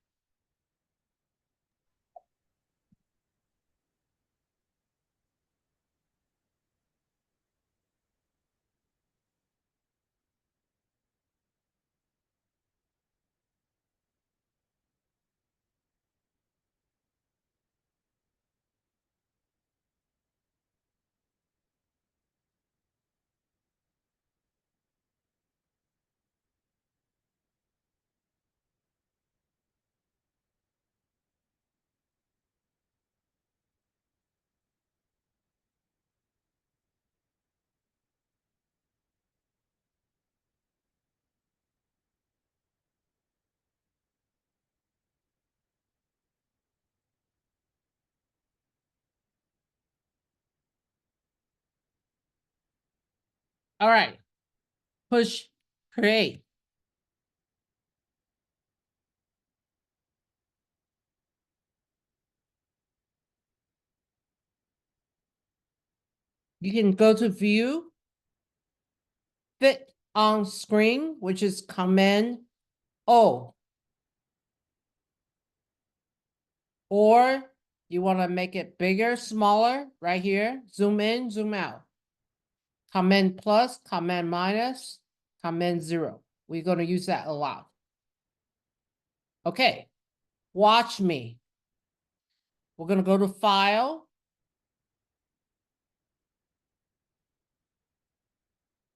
All right, push create. You can go to view, fit on screen, which is Command O. Or you want to make it bigger, smaller, right here. Zoom in, zoom out. Command plus, command minus, command 0. We're going to use that a lot. Okay, watch me. We're going to go to File.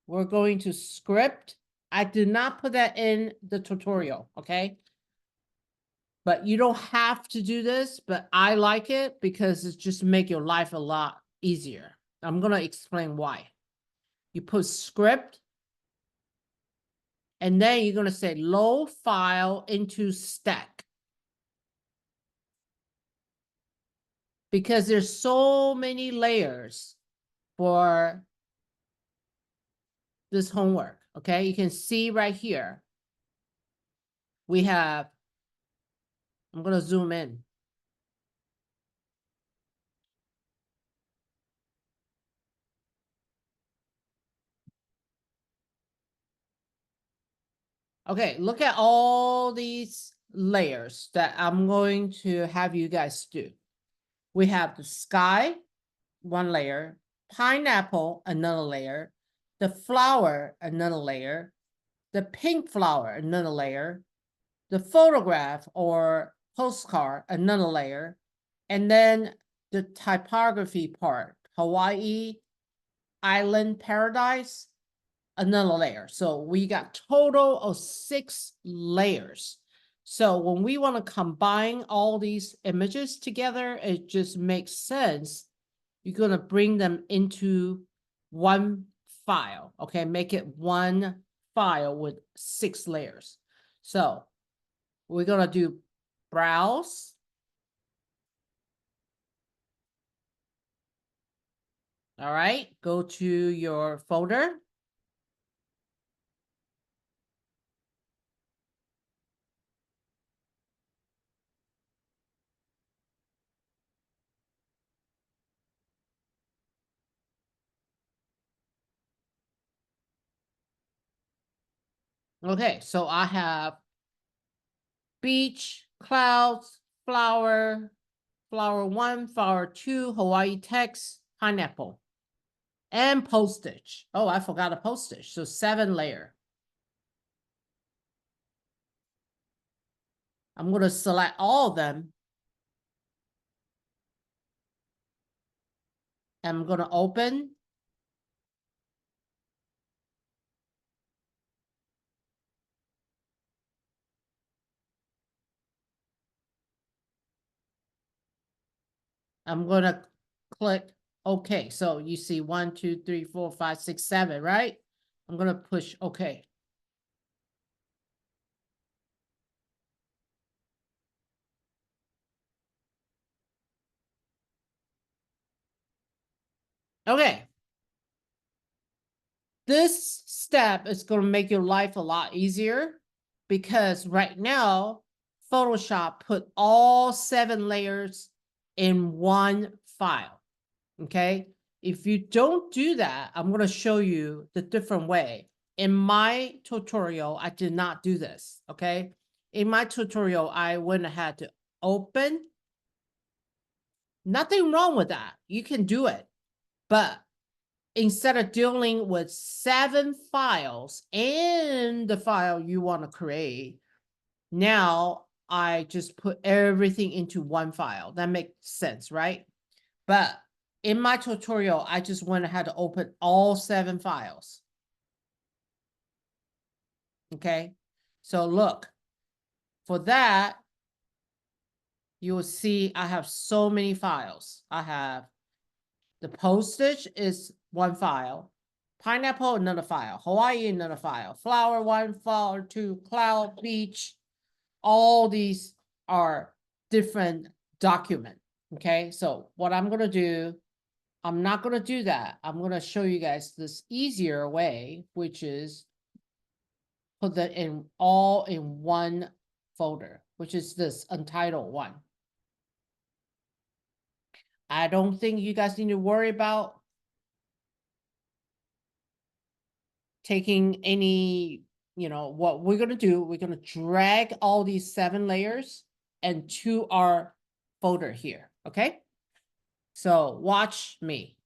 We're going to Script. I did not put that in the tutorial, okay? But you don't have to do this, but I like it because it just make your life a lot easier. I'm going to explain why. You put Script, and then you're going to say load file into stack. Because there's so many layers for this homework, okay? You can see right here. We have, I'm going to zoom in. Okay, look at all these layers that I'm going to have you guys do. We have the sky, one layer, pineapple, another layer, the flower, another layer, the pink flower, another layer, the photograph or postcard, another layer, and then the typography part, Hawaii, Island Paradise, another layer. So we got total of 6 layers. So when we want to combine all these images together, it just makes sense. You're going to bring them into one file, okay? Make it one file with 6 layers. So we're going to do browse. All right, go to your folder. Okay, so I have beach, clouds, flower, flower 1, flower 2, Hawaii text, pineapple, and postage. Oh, I forgot a postage. So 7 layer. I'm going to select all of them. I'm going to open. I'm going to click OK. So you see 1, 2, 3, 4, 5, 6, 7, right? I'm going to push OK. Okay. This step is going to make your life a lot easier because right now, Photoshop put all 7 layers in one file. Okay. If you don't do that, I'm going to show you the different way. In my tutorial, I did not do this. Okay. In my tutorial, I went ahead to open. Nothing wrong with that. You can do it. But instead of dealing with 7 files and the file you want to create, now I just put everything into one file. That makes sense, right? But in my tutorial, I just went ahead to open all 7 files. Okay, so look, for that, you will see I have so many files. I have the postage is one file, pineapple, another file, Hawaii, another file, flower 1, flower 2, cloud, beach. All these are different document. Okay, so what I'm going to do, I'm not going to do that. I'm going to show you guys this easier way, which is put that in all in one folder, which is this untitled one. I don't think you guys need to worry about taking any, what we're going to do, we're going to drag all these 7 layers into our folder here. Okay. So watch me.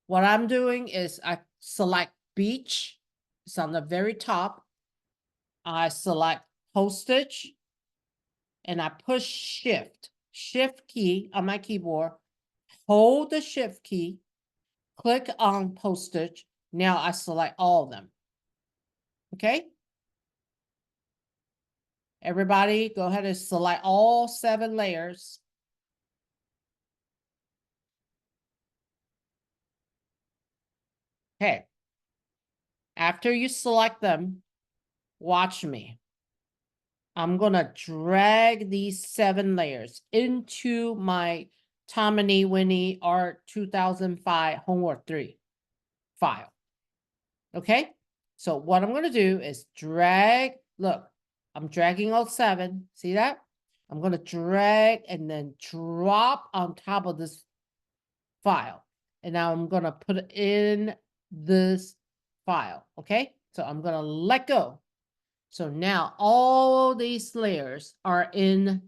What I'm doing is I select beach. It's on the very top. I select postage and I push shift key on my keyboard, hold the shift key, click on postage. Now I select all of them. Okay. Everybody go ahead and select all 7 layers. Okay. After you select them, watch me. I'm going to drag these 7 layers into my Tomini Winnie ART2005 Homework 3 file. Okay. So what I'm going to do is drag, look, I'm dragging all 7. See that? I'm going to drag and then drop on top of this file. And now I'm going to put it in this file. Okay. So I'm going to let go. So now all these layers are in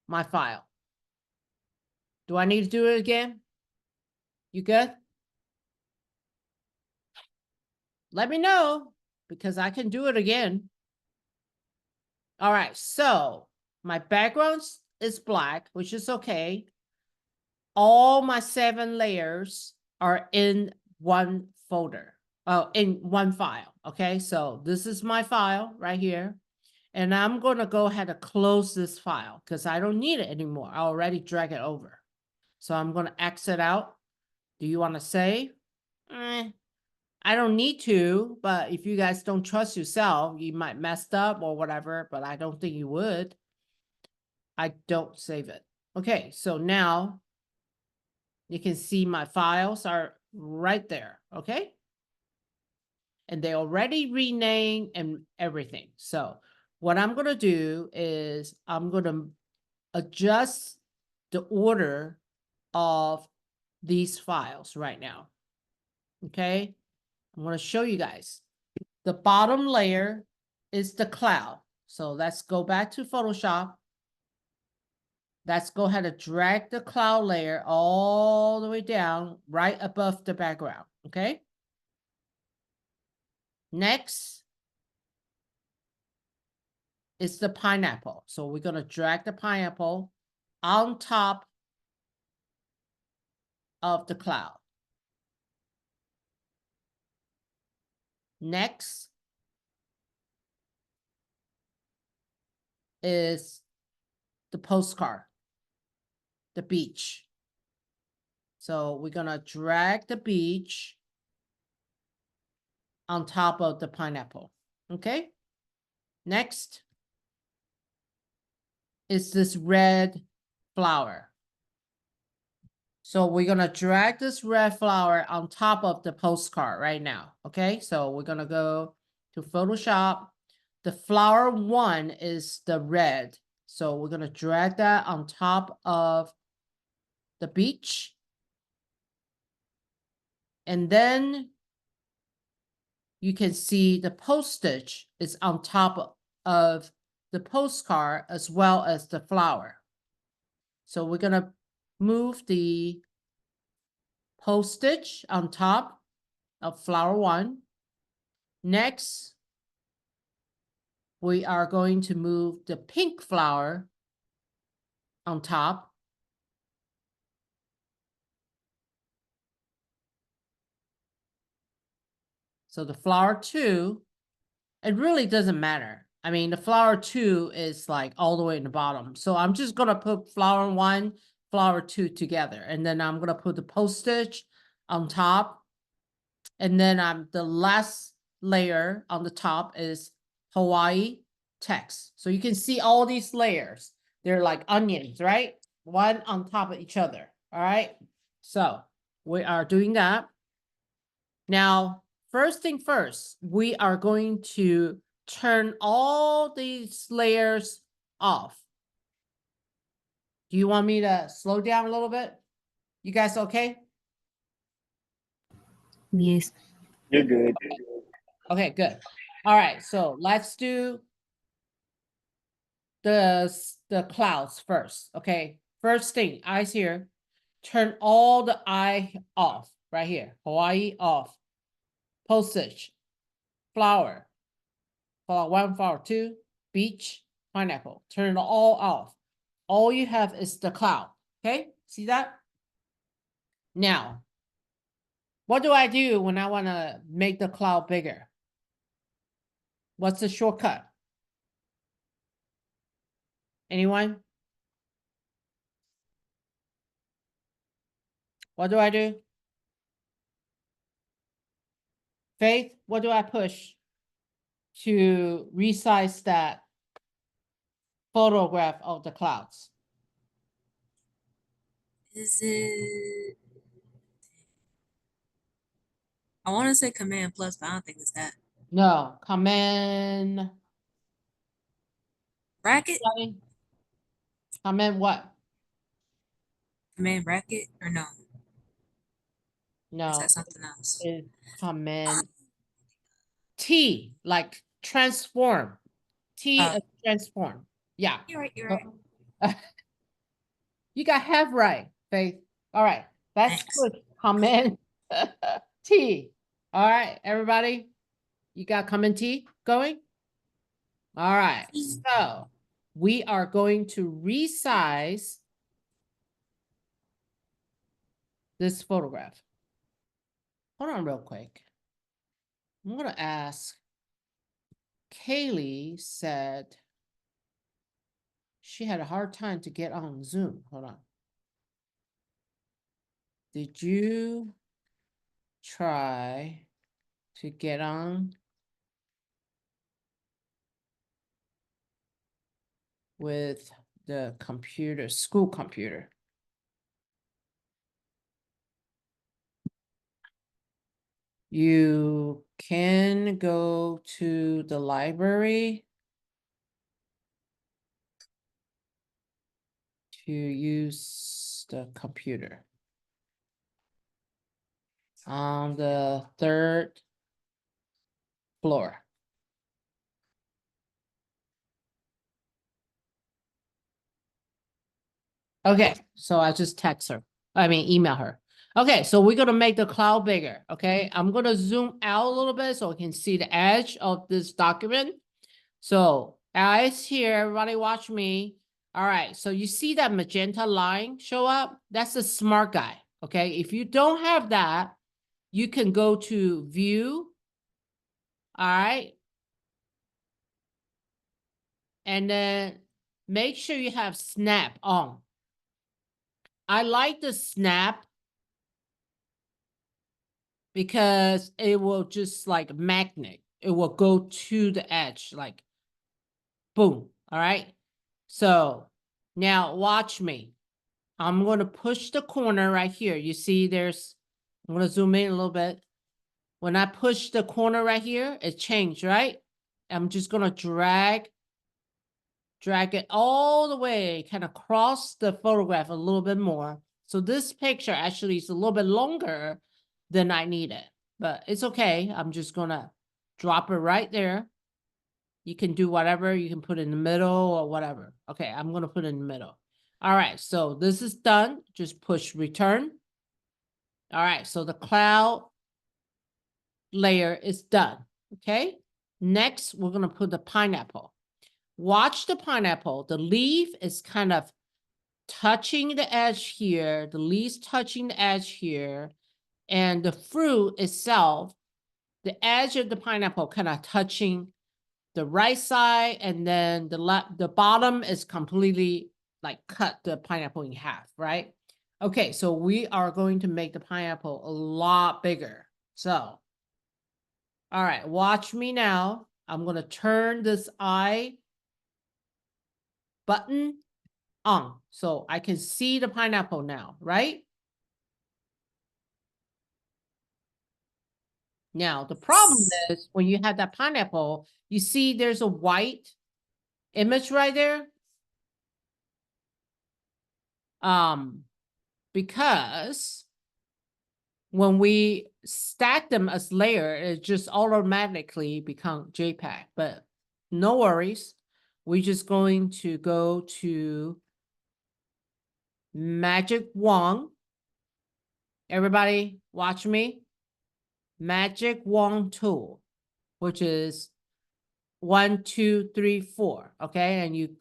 my file. Do I need to do it again? You good? Let me know because I can do it again. All right, so my background is black, which is okay. All my 7 layers are in one folder. Oh, in one file. Okay, so this is my file right here. And I'm going to go ahead and close this file because I don't need it anymore. I already drag it over. So I'm going to exit out. Do you want to save? I don't need to, but if you guys don't trust yourself, you might mess up or whatever, but I don't think you would. I don't save it. Okay, so now you can see my files are right there, okay? And they already renamed and everything. So what I'm going to do is I'm going to adjust the order of these files right now. Okay, I'm going to show you guys. the bottom layer is the cloud. So let's go back to Photoshop. Let's go ahead and drag the cloud layer all the way down right above the background, okay? Next is the pineapple. So we're gonna drag the pineapple on top of the cloud. Next is the postcard, the beach. So we're gonna drag the beach on top of the pineapple, okay? Next is this red flower. So we're gonna drag this red flower on top of the postcard right now, okay? So we're gonna go to Photoshop. The flower one is the red. So we're gonna drag that on top of the beach. And then you can see the postage is on top of the postcard as well as the flower. So we're gonna move the postage on top of flower one. Next, we are going to move the pink flower on top. So the flower two, it really doesn't matter. I mean, the flower two is like all the way in the bottom. So I'm just gonna put flower one, flower two together. And then I'm gonna put the postage on top. And then the last layer on the top is Hawaii text. So you can see all these layers. They're like onions, right? One on top of each other. All right. So we are doing that. Now, first thing first, we are going to turn all these layers off. Do you want me to slow down a little bit? You guys okay? Yes. You're good. Okay, good. All right, so let's do the clouds first. Okay, first thing, eyes here. Turn all the eye off right here. Hawaii off. Postage, flower, flower one, flower two, beach, pineapple. Turn it all off. All you have is the cloud. Okay, see that? Now, what do I do when I want to make the cloud bigger? What's the shortcut? Anyone? What do I do? Faith, what do I push to resize that photograph of the clouds? Is it? I want to say Command Plus, but I don't think it's that. No, Command Bracket? Command what? Command bracket or no? No, Is that something else? it's Command T, like transform. T is transform. Yeah. You're right. You're right. You got half right, Faith. All right, let's Thanks. put Command T. All right, everybody, you got Command T going? All right, so we are going to resize this photograph. Hold on real quick. I'm gonna ask, Kaylee said she had a hard time to get on Zoom. Hold on. Did you try to get on with the computer, school computer? You can go to the library to use the computer. On the third explore. Okay, so I just text her. I mean, email her. Okay, so we're gonna make the cloud bigger. Okay, I'm gonna zoom out a little bit so we can see the edge of this document. So eyes here, everybody watch me. All right, so you see that magenta line show up? That's the smart guy. Okay, if you don't have that, you can go to view. All right. And then make sure you have snap on. I like the snap because it will just like magnet. It will go to the edge, like boom. All right. So now watch me. I'm going to push the corner right here. You see there's, I'm going to zoom in a little bit. When I push the corner right here, it changed, right? I'm just going to drag it all the way, kind of cross the photograph a little bit more. So this picture actually is a little bit longer than I needed, but it's okay. I'm just gonna drop it right there. You can do whatever, you can put it in the middle or whatever. Okay, I'm gonna put it in the middle. All right, so this is done. Just push return. All right, so the cloud layer is done, okay? Next, we're gonna put the pineapple. Watch the pineapple. The leaf is kind of touching the edge here. The leaves touching the edge here. And the fruit itself, the edge of the pineapple kind of touching the right side. And then the bottom is completely like cut the pineapple in half, right? Okay, so we are going to make the pineapple a lot bigger. So, all right, watch me now. I'm going to turn this eye button on so I can see the pineapple now, right? Now, the problem is when you have that pineapple, you see there's a white image right there. Because when we stack them as layer, it just automatically become JPEG, but no worries. We're just going to go to Magic Wand. Everybody watch me. Magic Wand tool, which is 1, 2, 3, 4. Okay, and you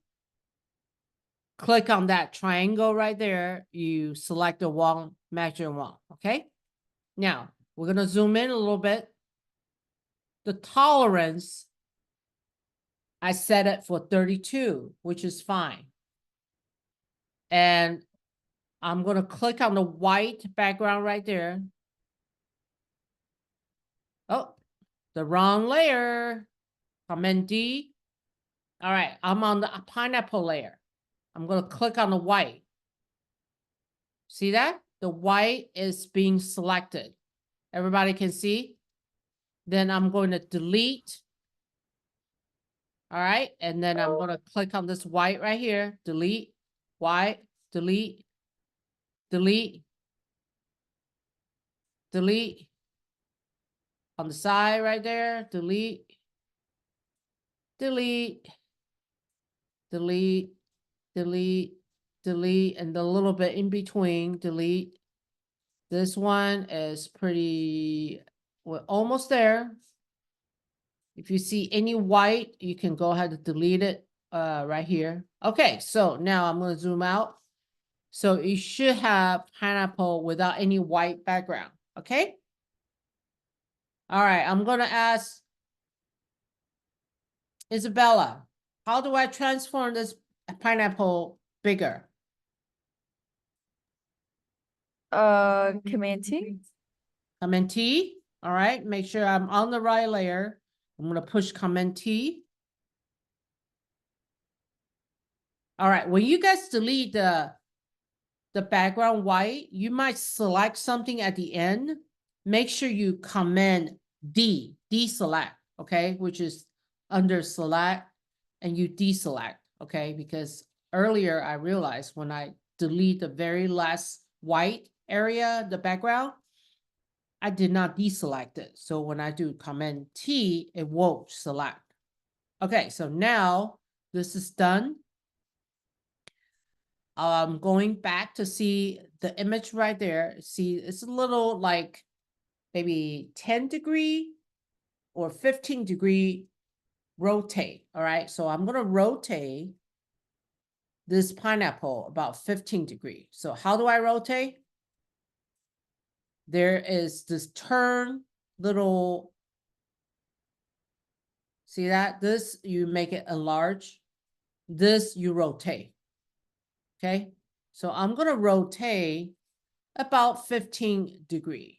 click on that triangle right there. You select the wand, magic wand. Okay, now we're gonna zoom in a little bit. The tolerance, I set it for 32, which is fine. And I'm gonna click on the white background right there. Oh, the wrong layer. Command D. All right, I'm on the pineapple layer. I'm going to click on the white. See that? The white is being selected. Everybody can see? Then I'm going to delete. All right, and then I'm going to click on this white right here. Delete, white, delete, delete, delete. On the side right there, delete, delete, delete, delete, delete, and the little bit in between, delete. This one is pretty, we're almost there. If you see any white, you can go ahead and delete it right here. Okay, so now I'm going to zoom out. So you should have pineapple without any white background, okay? All right, I'm going to ask Isabella, how do I transform this pineapple bigger? Command T. Command T. All right, make sure I'm on the right layer. I'm going to push Command T. All right, when you guys delete the background white, you might select something at the end. Make sure you Command D, deselect, okay, which is under select, and you deselect, okay, because earlier I realized when I delete the very last white area, the background, I did not deselect it. So when I do Command T, it won't select. Okay, so now this is done. Going back to see the image right there. See, it's a little like maybe 10-degree or 15-degree rotate. All right, so I'm going to rotate this pineapple about 15 degrees. So how do I rotate? There is this turn little, see that? This, you make it enlarge. This, you rotate. Okay, so I'm going to rotate about 15 degrees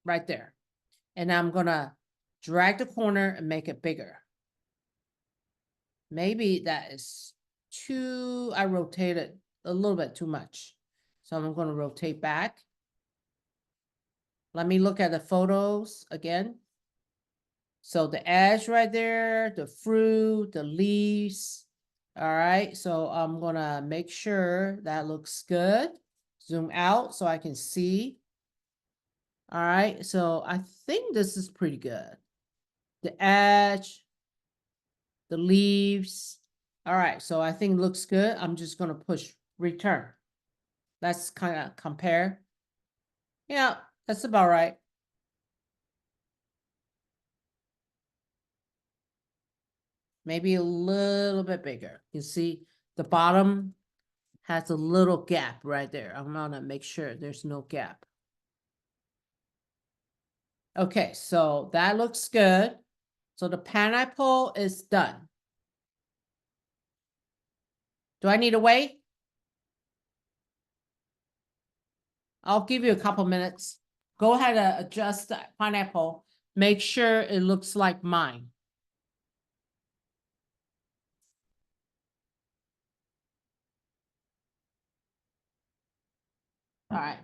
right there. And I'm going to drag the corner and make it bigger. Maybe that is too, I rotated a little bit too much. So I'm going to rotate back. Let me look at the photos again. So the edge right there, the fruit, the leaves. All right, so I'm gonna make sure that looks good. Zoom out so I can see. All right, so I think this is pretty good. The edge, the leaves. All right, so I think it looks good. I'm just gonna push return. Let's kind of compare. Yeah, that's about right. Maybe a little bit bigger. You see the bottom has a little gap right there. I'm gonna make sure there's no gap. Okay, so that looks good. So the pineapple is done. Do I need to wait? I'll give you a couple minutes. Go ahead and adjust the pineapple. Make sure it looks like mine. All right.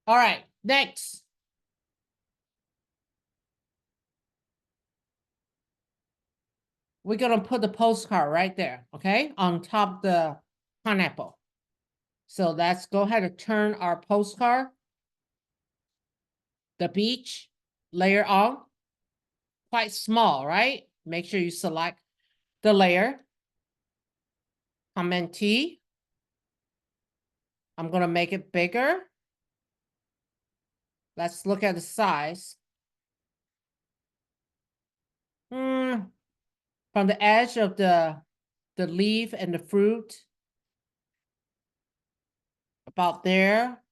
All right, next. We're gonna put the postcard right there, okay? On top of the pineapple. So let's go ahead and turn our postcard. The beach layer on. Quite small, right? Make sure you select the layer. Command T. I'm gonna make it bigger. Let's look at the size. From the edge of the leaf and the fruit, about there,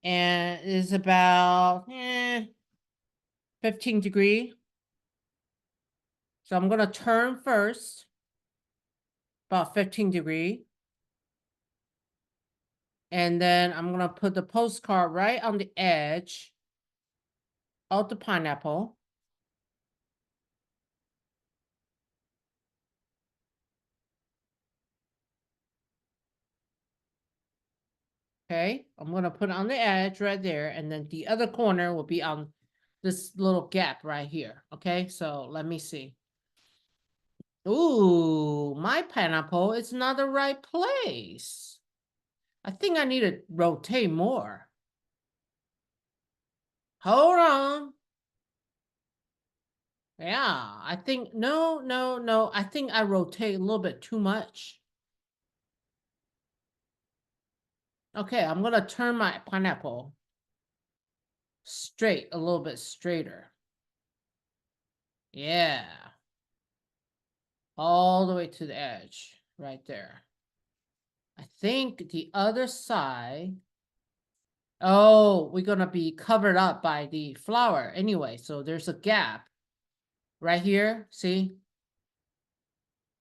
and it's about 15 degrees. So I'm gonna turn first, about 15 degrees. And then I'm gonna put the postcard right on the edge of the pineapple. Okay, I'm gonna put it on the edge right there, and then the other corner will be on this little gap right here. Okay, so let me see. Ooh, my pineapple is not the right place. I think I need to rotate more. Hold on. Yeah, I think, no. I think I rotate a little bit too much. Okay, I'm gonna turn my pineapple straight, a little bit straighter. Yeah. All the way to the edge, right there. I think the other side, oh, we're gonna be covered up by the flower anyway, so there's a gap right here, see?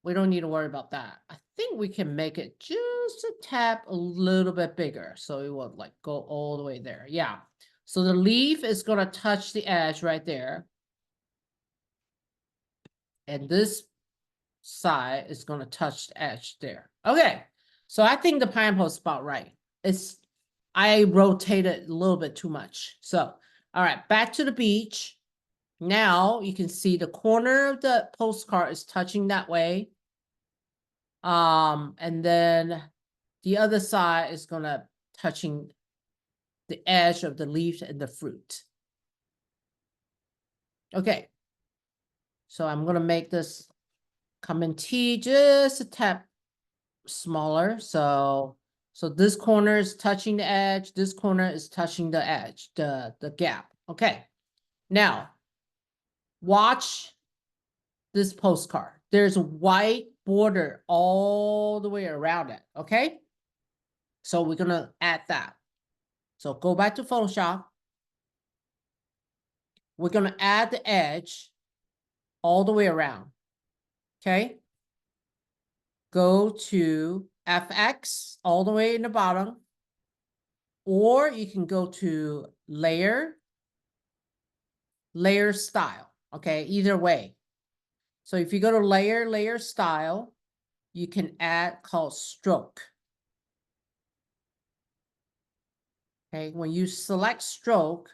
We don't need to worry about that. I think we can make it just a tap a little bit bigger, so it will like go all the way there. Yeah. So the leaf is gonna touch the edge right there. And this side is gonna touch the edge there. Okay. So I think the pineapple is about right. I rotated a little bit too much. So, all right, back to the beach. Now you can see the corner of the postcard is touching that way. And then the other side is gonna touching the edge of the leaf and the fruit. Okay. So I'm gonna make this common T just a tap smaller. So this corner is touching the edge, this corner is touching the edge, the gap. Okay. Now, watch this postcard. There's a white border all the way around it, okay? So we're gonna add that. So go back to Photoshop. We're gonna add the edge all the way around, okay? Go to FX all the way in the bottom, or you can go to layer style, okay? Either way. So if you go to layer style, you can add called stroke. Okay, when you select stroke,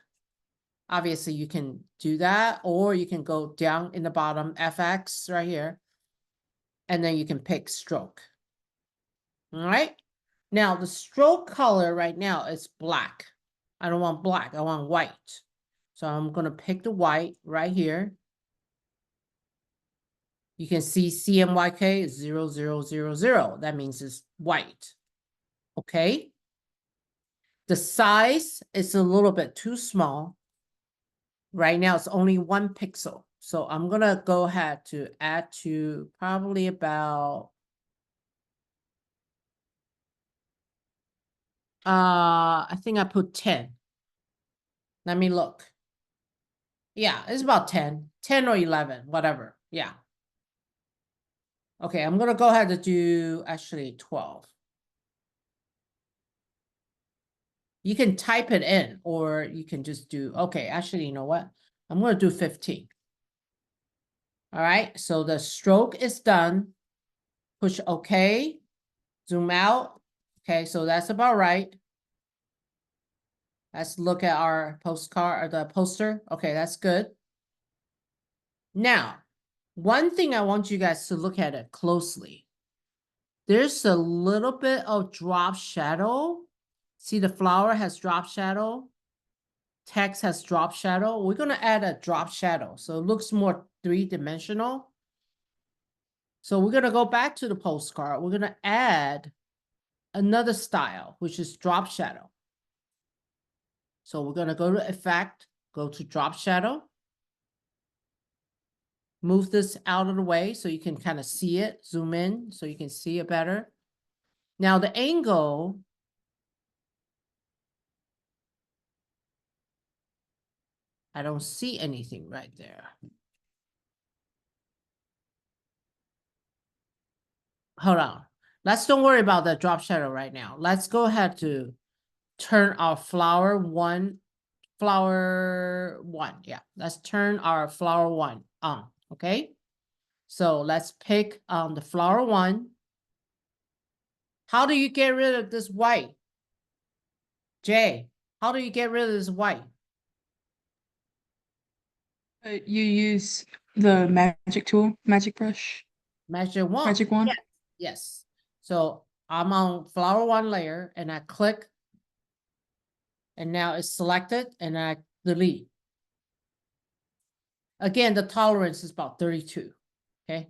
obviously you can do that, or you can go down in the bottom, FX right here, and then you can pick stroke. All right. Now the stroke color right now is black. I don't want black, I want white. So I'm gonna pick the white right here. You can see CMYK is 0000. That means it's white. Okay. The size is a little bit too small. Right now it's only 1 pixel. So I'm gonna go ahead to add to probably about I think I put 10. Let me look. Yeah, it's about 10 or 11, whatever. Yeah. Okay, I'm gonna go ahead and do actually 12. You can type it in, or you can just do, okay, actually, you know what? I'm gonna do 15. All right, so the stroke is done. Push OK, zoom out. Okay, so that's about right. Let's look at our postcard or the poster. Okay, that's good. Now, one thing I want you guys to look at it closely. There's a little bit of drop shadow. See, the flower has drop shadow. Text has drop shadow. We're gonna add a drop shadow, so it looks more three-dimensional. So we're gonna go back to the postcard. We're gonna add another style, which is drop shadow. So we're gonna go to Effect, go to Drop Shadow. Move this out of the way so you can kind of see it. Zoom in so you can see it better. Now the angle, I don't see anything right there. Hold on. Let's don't worry about the drop shadow right now. Let's go ahead to turn our flower one. Yeah, let's turn our flower one on, okay? So let's pick the flower one. How do you get rid of this white? Jay, how do you get rid of this white? You use the magic tool, magic brush. Magic wand. Magic wand? Yes. Yes. So I'm on flower one layer and I click. And now it's selected and I delete. Again, the tolerance is about 32. Okay.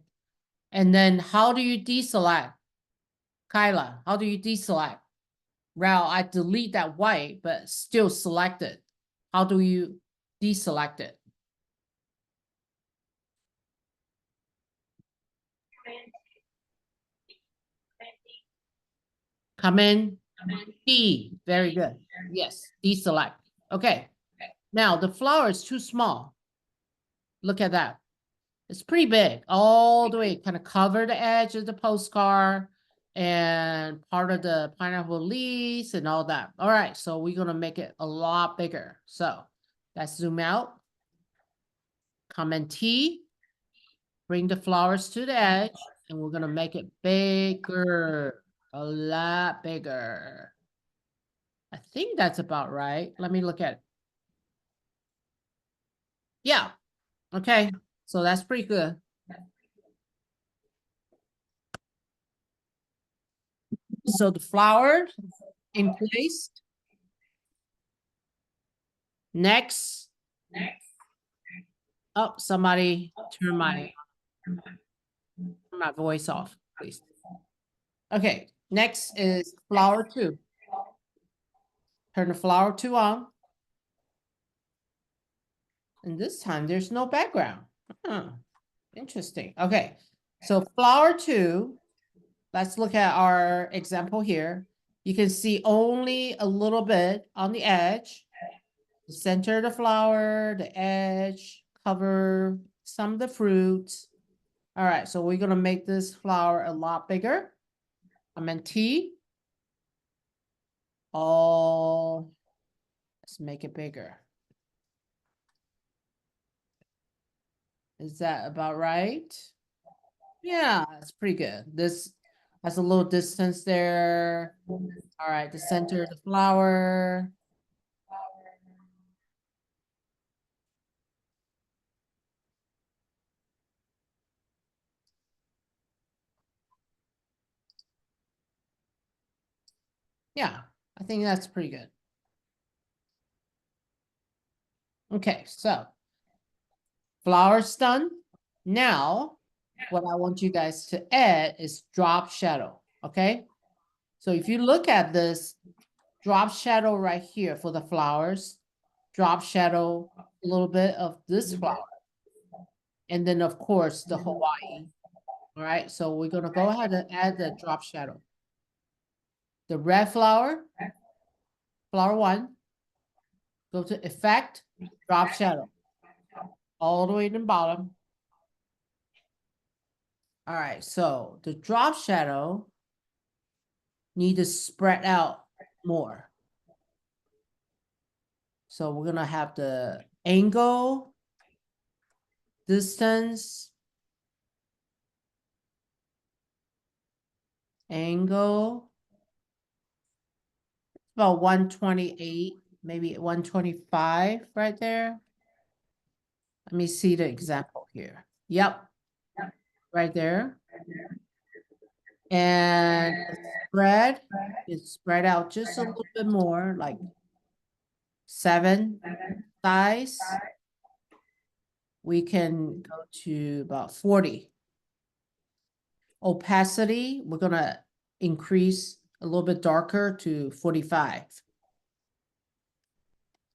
And then how do you deselect? Kyla, how do you deselect? Well, I delete that white, but still select it. How do you deselect it? Command D. Very good. Yes, deselect. Okay. Now the flower is too small. Look at that. It's pretty big, all the way, kind of cover the edge of the postcard and part of the pineapple leaves and all that. All right, so we're gonna make it a lot bigger. So let's zoom out. Command T, bring the flowers to the edge, and we're gonna make it bigger, a lot bigger. I think that's about right. Let me look at it. Yeah, okay, so that's pretty good. So the flower in place. Next. Oh, somebody turn my voice off, please. Okay, next is flower 2. Turn the flower 2 on. And this time there's no background. Interesting. Okay, so flower 2, let's look at our example here. You can see only a little bit on the edge. The center of the flower, the edge, cover some of the fruits. All right, so we're gonna make this flower a lot bigger. Command T. Oh, let's make it bigger. Is that about right? Yeah, that's pretty good. This has a little distance there. All right, the center of the flower. Yeah, I think that's pretty good. Okay, so flower's done. Now, what I want you guys to add is drop shadow, okay? So if you look at this drop shadow right here for the flowers, drop shadow a little bit of this flower. And then of course the Hawaii. All right, so we're gonna go ahead and add the drop shadow. The red flower, flower 1, go to effect, drop shadow. All the way to the bottom. All right, so the drop shadow need to spread out more. So we're gonna have the angle, distance, angle, about 128, maybe 125 right there. Let me see the example here. Yep, right there. And spread is spread out just a little bit more, like 7 size. We can go to about 40. Opacity, we're gonna increase a little bit darker to 45.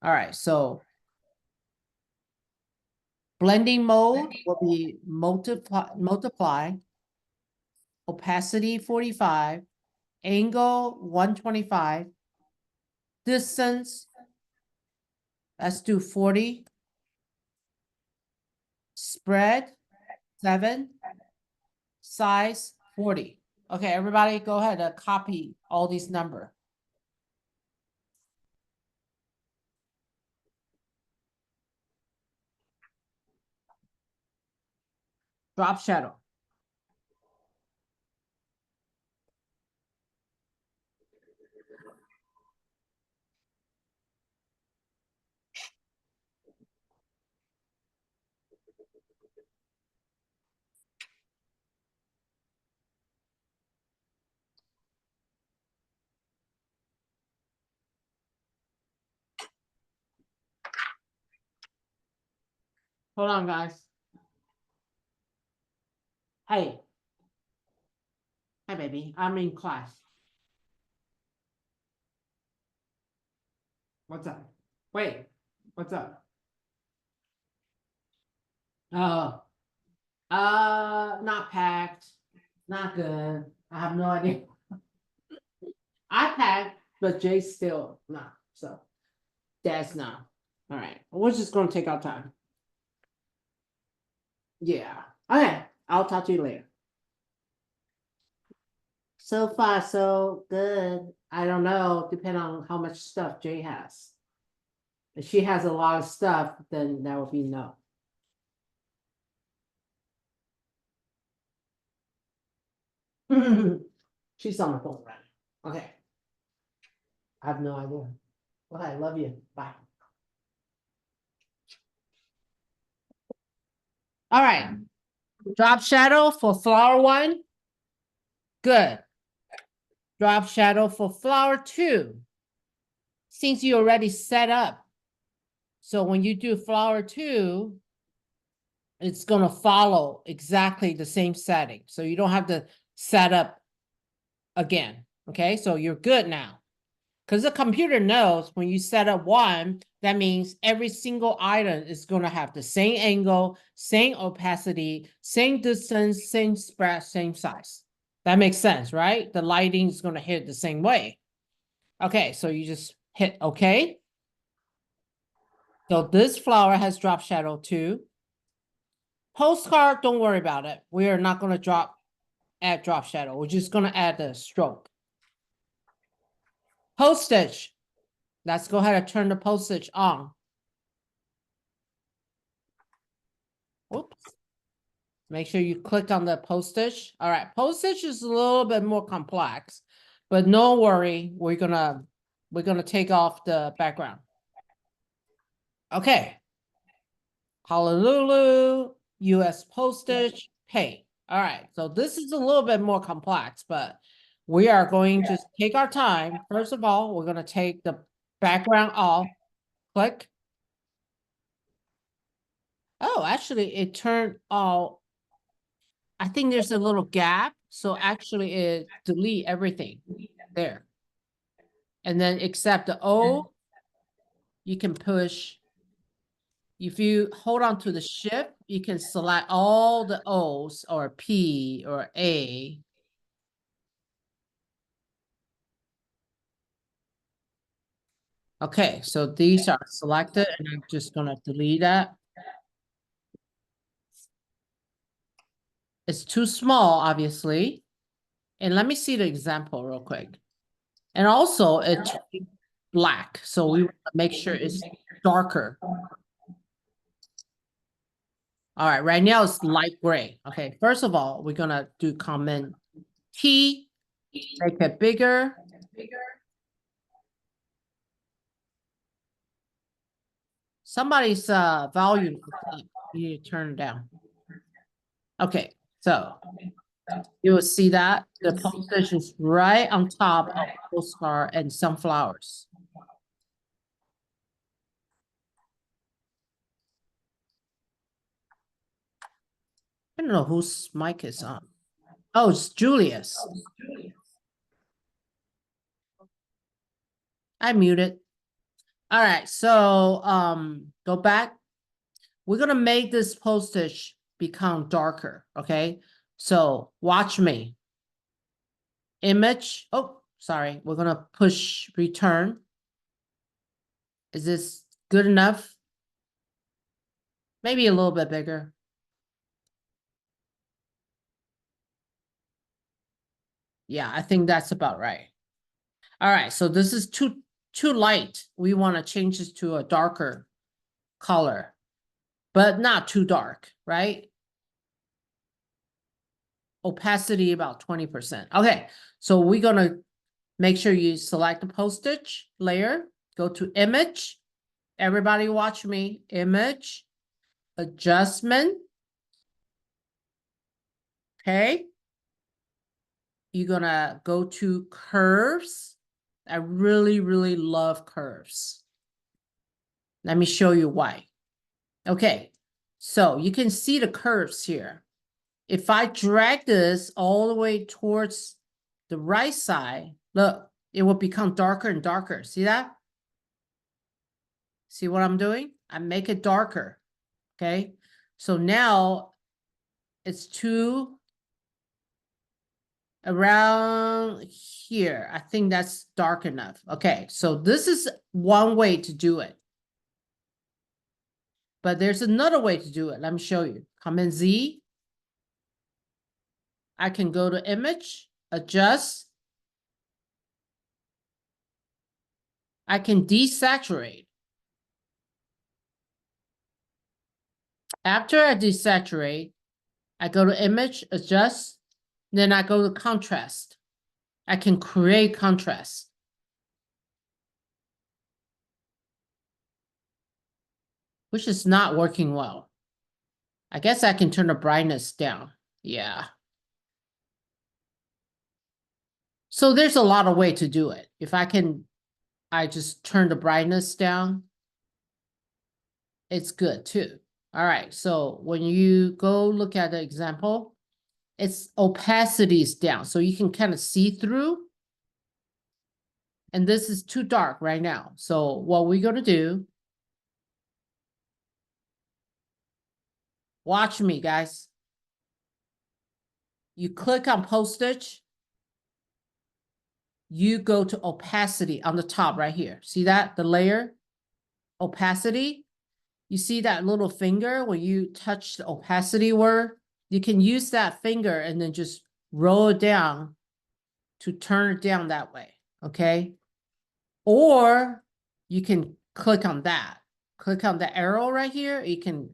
All right, so blending mode will be multiply, opacity 45, angle 125, distance, let's do 40, spread 7, size 40. Okay, everybody go ahead and copy all these numbers. Drop shadow. Hold on, guys. Hey. Hi, baby. I'm in class. What's up? Wait. What's up? Oh. Not packed. Not good. I have no idea. I packed, but Jay's still not. So Dad's not. All right. We're just gonna take our time. Yeah. Okay. I'll talk to you later. So far, so good. I don't know, depending on how much stuff Jay has. If she has a lot of stuff, then that would be no. She's on the phone right now. Okay. I have no idea. Okay, love you. Bye. All right. Drop shadow for flower 1. Good. Drop shadow for flower 2. Since you already set up. So when you do flower 2, it's going to follow exactly the same setting. So you don't have to set up again. Okay, so you're good now. Because the computer knows when you set up 1, that means every single item is going to have the same angle, same opacity, same distance, same spread, same size. That makes sense, right? The lighting is going to hit the same way. Okay, so you just hit OK. So this flower has drop shadow too. Postcard, don't worry about it. We are not going to add drop shadow. We're just going to add the stroke. Postage. Let's go ahead and turn the postage on. Oops. Make sure you click on the postage. All right, postage is a little bit more complex, but no worry, we're gonna take off the background. Okay. Honolulu, US postage, pay. All right, so this is a little bit more complex, but we are going to take our time. First of all, we're gonna take the background off. Click. Oh, actually, it turned all. I think there's a little gap. So actually it delete everything there. And then except the O, you can push. If you hold on to the shift, you can select all the O's or P or A. Okay, so these are selected and I'm just gonna delete that. It's too small, obviously. And let me see the example real quick. And also it's black. So we want to make sure it's darker. All right, right now it's light gray. Okay, first of all, we're gonna do Command T, make it bigger. Somebody's volume, you need to turn it down. Okay, so you will see that the postage is right on top of postcard and sunflowers. I don't know whose mic is on. Oh, it's Julius. I muted. All right, so go back. We're gonna make this postage become darker, okay? So watch me. Image. Oh, sorry. We're gonna push return. Is this good enough? Maybe a little bit bigger. Yeah, I think that's about right. All right, so this is too light. We want to change this to a darker color, but not too dark, right? Opacity about 20%. Okay, so we're gonna make sure you select the postage layer, go to image. Everybody watch me. Image, adjustment. Okay. You're gonna go to curves. I really, really love curves. Let me show you why. Okay, So you can see the curves here. If I drag this all the way towards the right side, look, it will become darker and darker. See that? See what I'm doing? I make it darker, okay? So now it's around here. I think that's dark enough. Okay, so this is one way to do it. But there's another way to do it. Let me show you. Command Z. I can go to image, adjust. I can desaturate. After I desaturate, I go to image, adjust, then I go to contrast. I can create contrast. Which is not working well. I guess I can turn the brightness down. Yeah. So there's a lot of way to do it. If I just turn the brightness down. It's good too. All right, so when you go look at the example, its opacity is down, so you can kind of see through. And this is too dark right now. So what we're gonna do, watch me, guys. You click on postage. You go to opacity on the top right here. See that? The layer, opacity. You see that little finger when you touch the opacity word? You can use that finger and then just roll it down to turn it down that way, okay? Or you can click on that. Click on the arrow right here. You can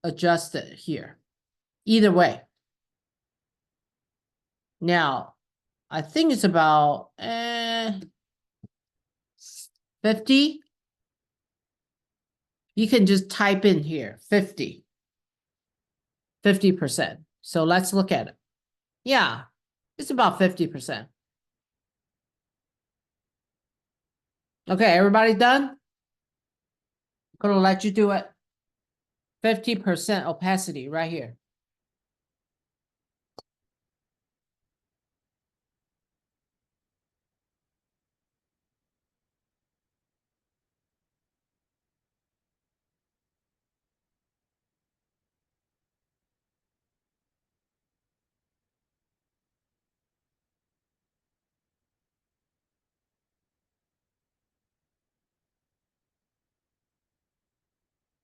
adjust it here. Either way. Now, I think it's about 50. You can just type in here, 50. 50%. So let's look at it. Yeah, it's about 50%. Okay, everybody done? I'm gonna let you do it. 50% opacity right here.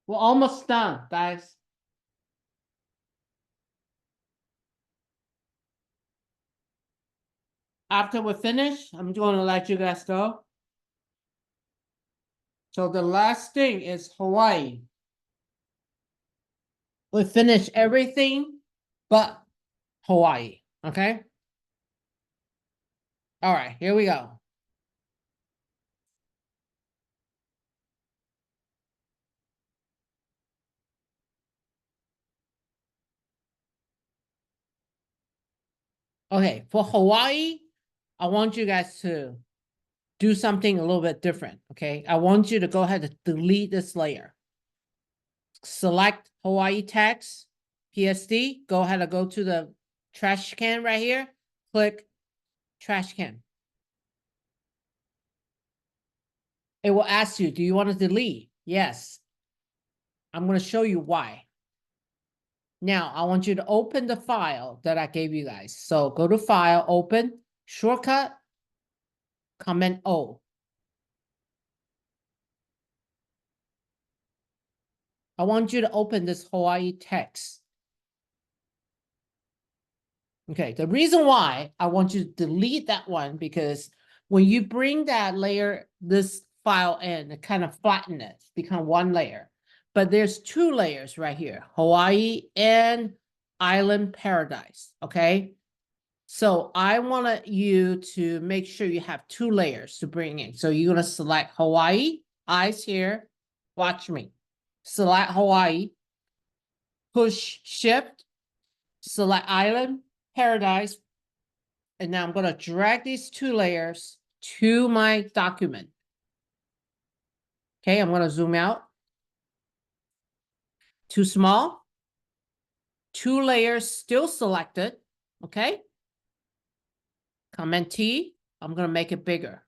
We're almost done, guys. After we finish, I'm going to let you guys go. So the last thing is Hawaii. We finish everything but Hawaii, okay? All right, here we go. Okay, for Hawaii, I want you guys to do something a little bit different, okay? I want you to go ahead and delete this layer. Select Hawaii text, PSD, go ahead and go to the trash can right here, click trash can. It will ask you, do you want to delete? Yes. I'm going to show you why. Now, I want you to open the file that I gave you guys. So go to File, Open, Shortcut, Command O. I want you to open this Hawaii text. Okay, the reason why I want you to delete that one, because when you bring that layer, this file in, it kind of flatten it, become one layer. But there's two layers right here, Hawaii and Island Paradise, okay? So I want you to make sure you have two layers to bring in. So you're gonna select Hawaii, eyes here, watch me. Select Hawaii, push Shift, select Island, Paradise, and now I'm going to drag these two layers to my document. Okay, I'm going to zoom out. Too small. 2 layers still selected, okay? Command T, I'm gonna make it bigger.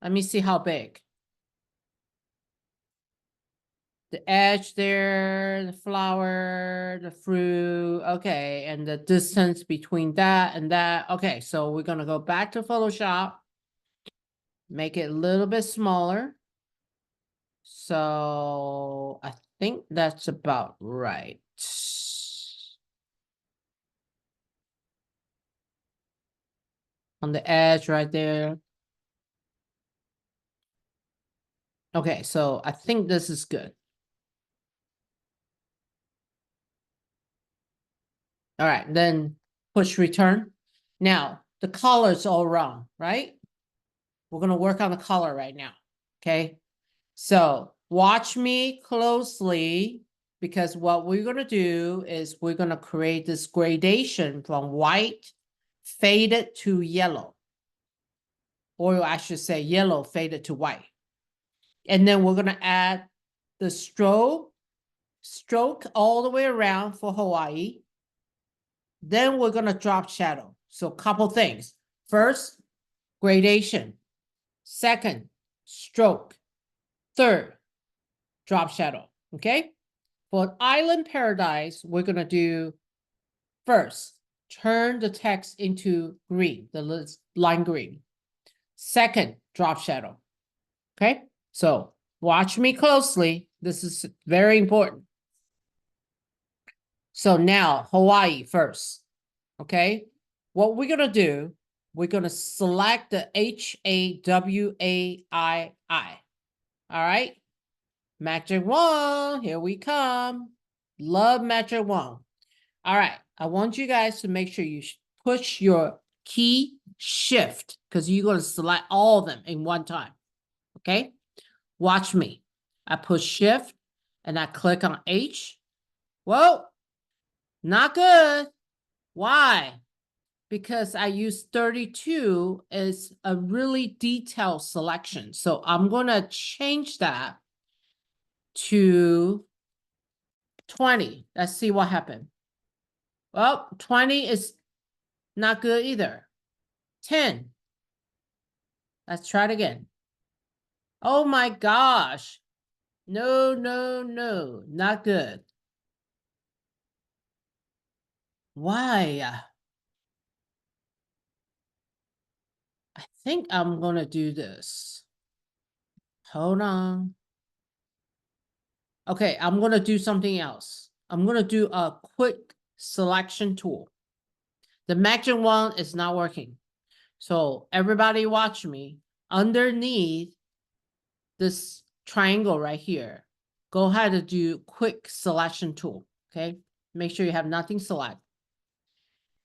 Let me see how big. The edge there, the flower, the fruit, okay, and the distance between that and that. Okay, so we're gonna go back to Photoshop, make it a little bit smaller. So I think that's about right. On the edge right there. Okay, so I think this is good. All right, then push return. Now, the color's all wrong, right? We're going to work on the color right now, okay? So watch me closely because what we're going to do is we're going to create this gradation from white faded to yellow. Or I should say yellow faded to white. And then we're going to add the stroke all the way around for Hawaii. Then we're going to drop shadow. So a couple things. First, gradation. Second, stroke. Third, drop shadow. Okay? For Island Paradise, we're going to do first, turn the text into green, the line green. Second, drop shadow. Okay? So watch me closely. This is very important. So now Hawaii first. Okay? What we're going to do, we're going to select the Hawaii. All right? Magic wand, here we come. Love magic wand. All right, I want you guys to make sure you push your key shift because you're going to select all of them in one time. Okay? Watch me. I push shift and I click on H. Whoa, not good. Why? Because I use 32 as a really detailed selection. So I'm going to change that to 20. Let's see what happened. Well, 20 is not good either. 10. Let's try it again. Oh my gosh. No, no, no, not good. Why? I think I'm going to do this. Hold on. Okay, I'm going to do something else. I'm going to do a quick selection tool. The magic wand is not working. So everybody watch me. Underneath this triangle right here, go ahead and do quick selection tool, okay? Make sure you have nothing select.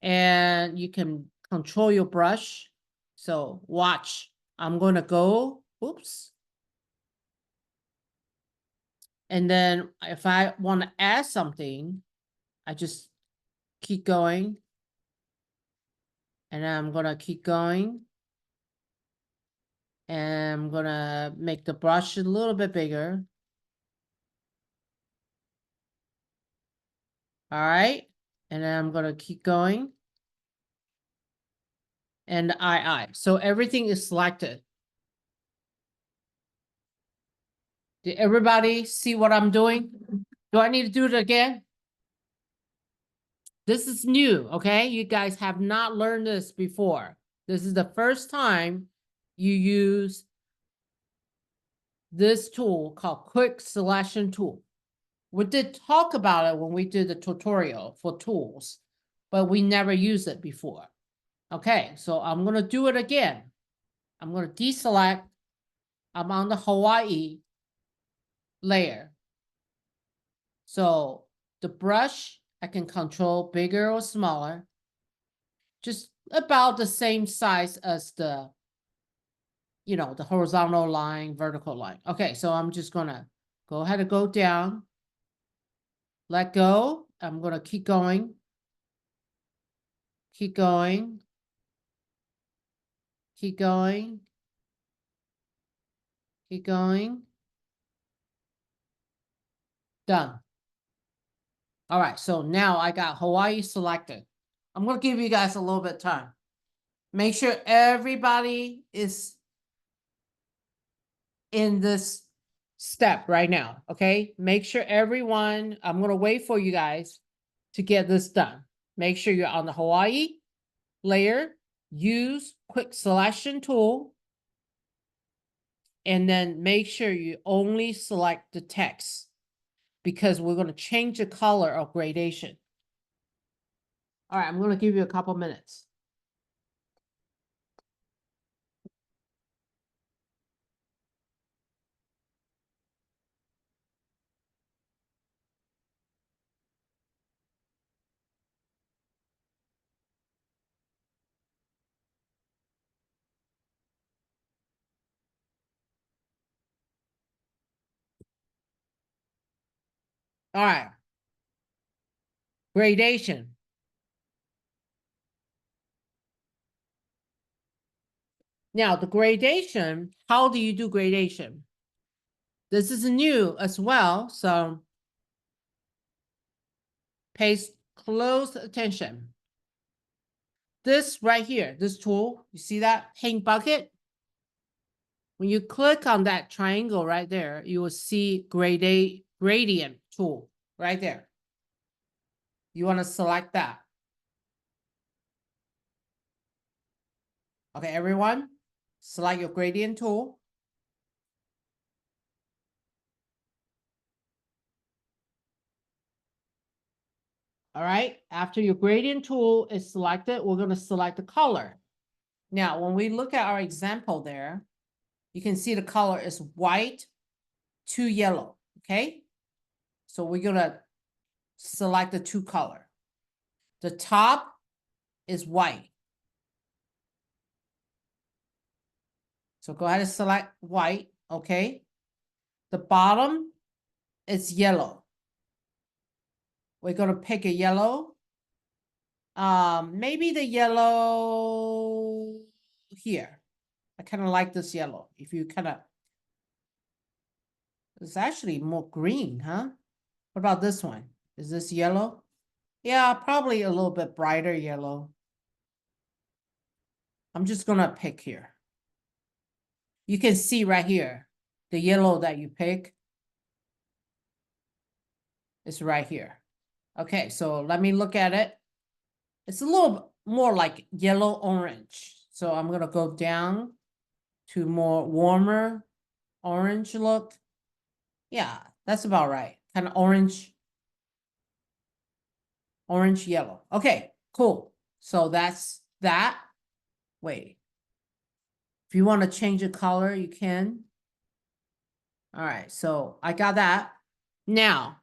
And you can control your brush. So watch, I'm going to go, oops. And then if I want to add something, I just keep going. And I'm going to keep going. And I'm going to make the brush a little bit bigger. All right. And then I'm going to keep going. And I. So everything is selected. Did everybody see what I'm doing? Do I need to do it again? This is new, okay? You guys have not learned this before. This is the first time you use this tool called Quick Selection Tool. We did talk about it when we did the tutorial for tools, but we never used it before. Okay, so I'm going to do it again. I'm going to deselect. I'm on the Hawaii layer. So the brush, I can control bigger or smaller. Just about the same size as the, you know, the horizontal line, vertical line. Okay, so I'm just going to go ahead and go down. Let go. I'm going to keep going. Keep going. Keep going. Keep going. Done. All right, so now I got Hawaii selected. I'm gonna give you guys a little bit of time. Make sure everybody is in this step right now, okay? Make sure everyone, I'm gonna wait for you guys to get this done. Make sure you're on the Hawaii layer, use quick selection tool, and then make sure you only select the text because we're gonna change the color of gradation. All right, I'm gonna give you a couple minutes. All right. Gradation. Now, the gradation, how do you do gradation? This is new as well, so pay close attention. This right here, this tool, you see that paint bucket? When you click on that triangle right there, you will see gradient tool right there. You want to select that. Okay, everyone, select your gradient tool. All right, after your gradient tool is selected, we're going to select the color. Now, when we look at our example there, you can see the color is white to yellow, okay? So we're going to select the two color. The top is white. So go ahead and select white, okay? The bottom is yellow. We're going to pick a yellow. Maybe the yellow here. I kind of like this yellow. If you kind of, it's actually more green, huh? What about this one? Is this yellow? Yeah, probably a little bit brighter yellow. I'm just gonna pick here. You can see right here, the yellow that you pick is right here. Okay, so let me look at it. It's a little more like yellow orange. So I'm gonna go down to more warmer orange look. Yeah, that's about right. Kind of orange yellow. Okay, cool. So that's that. Wait. If you want to change the color, you can. All right, so I got that. Now,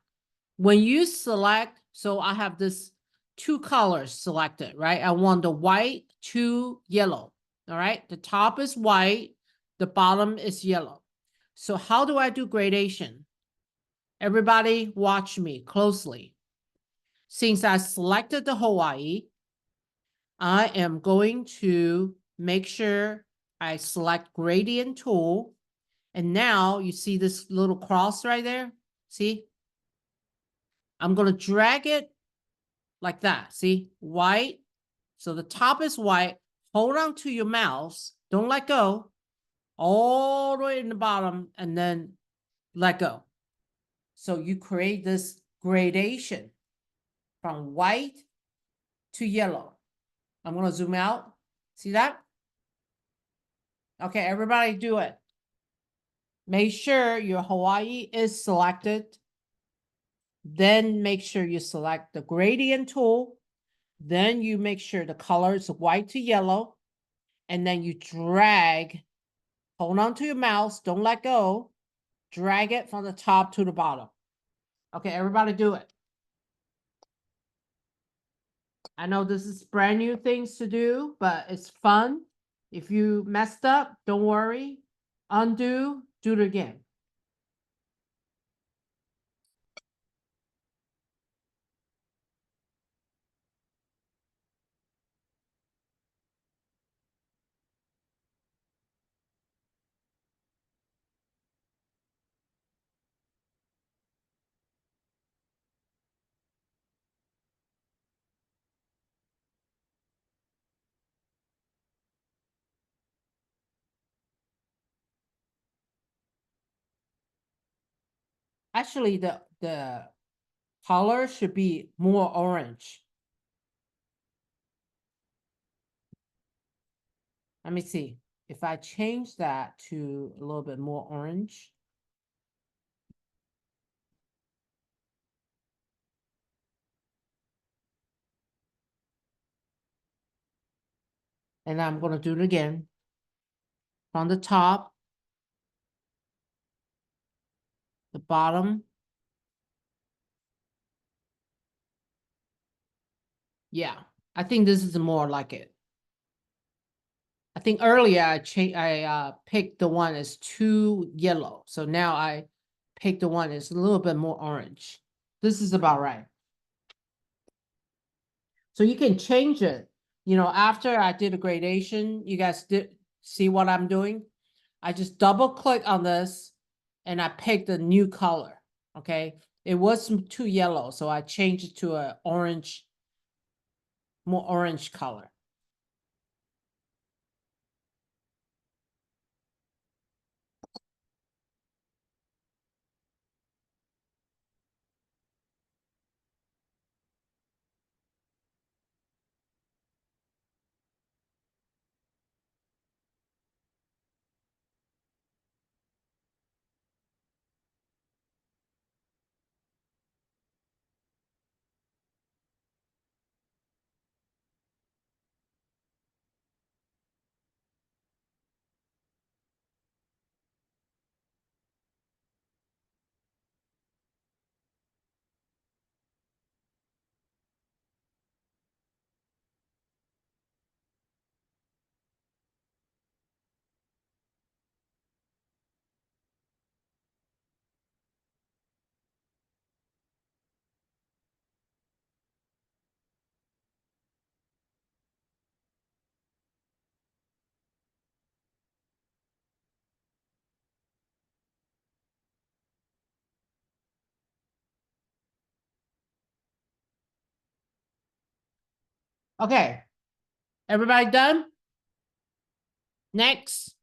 when you select, so I have this two colors selected, right? I want the white to yellow. All right, the top is white, the bottom is yellow. So how do I do gradation? Everybody watch me closely. Since I selected the Hawaii, I am going to make sure I select gradient tool. And now you see this little cross right there? See? I'm going to drag it like that. See? White. So the top is white. Hold on to your mouse. Don't let go. All the way in the bottom and then let go. So you create this gradation from white to yellow. I'm going to zoom out. See that? Okay, everybody do it. Make sure your Hawaii is selected. Then make sure you select the gradient tool. Then you make sure the color is white to yellow. And then you drag, hold on to your mouse, don't let go. Drag it from the top to the bottom. Okay, everybody do it. I know this is brand new things to do, but it's fun. If you messed up, don't worry. Undo, do it again. Actually, the color should be more orange. Let me see. If I change that to a little bit more orange. And I'm going to do it again. From the top, the bottom. Yeah, I think this is more like it. I think earlier I picked the one as too yellow. So now I picked the one that's a little bit more orange. This is about right. So you can change it. You know, after I did a gradation, you guys did see what I'm doing? I just double click on this and I picked a new color. Okay. It was too yellow. So I changed it to a orange, more orange color. Okay. Everybody done? Next.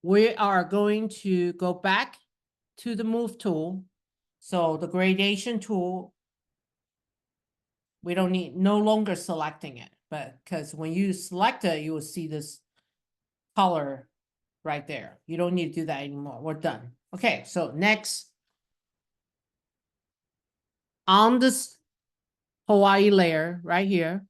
We are going to go back to the move tool. So the gradation tool, we don't need, no longer selecting it, but because when you select it, you will see this color right there. You don't need to do that anymore. We're done. Okay, so next, on this Hawaii layer right here,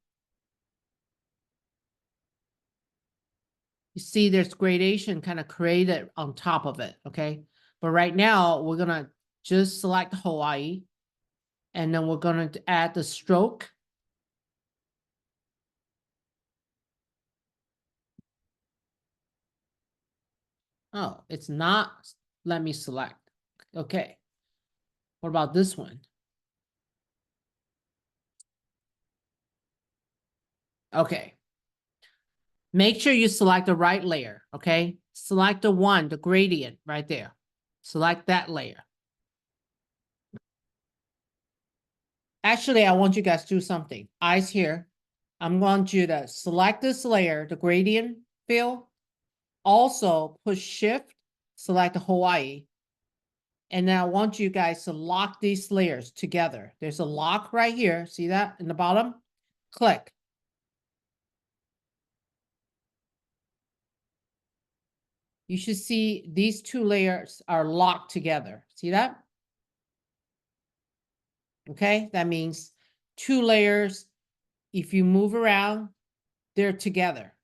you see there's gradation kind of created on top of it, okay? But right now, we're gonna just select Hawaii, and then we're gonna add the stroke. Oh, it's not, let me select. Okay. What about this one? Okay. Make sure you select the right layer, okay? Select the one, the gradient right there. Select that layer. Actually, I want you guys to do something. Eyes here. I'm going you to select this layer, the gradient fill. Also push shift, select Hawaii. And then I want you guys to lock these layers together. There's a lock right here. See that in the bottom? Click. You should see these two layers are locked together. See that? Okay, that means two layers, if you move around, they're together.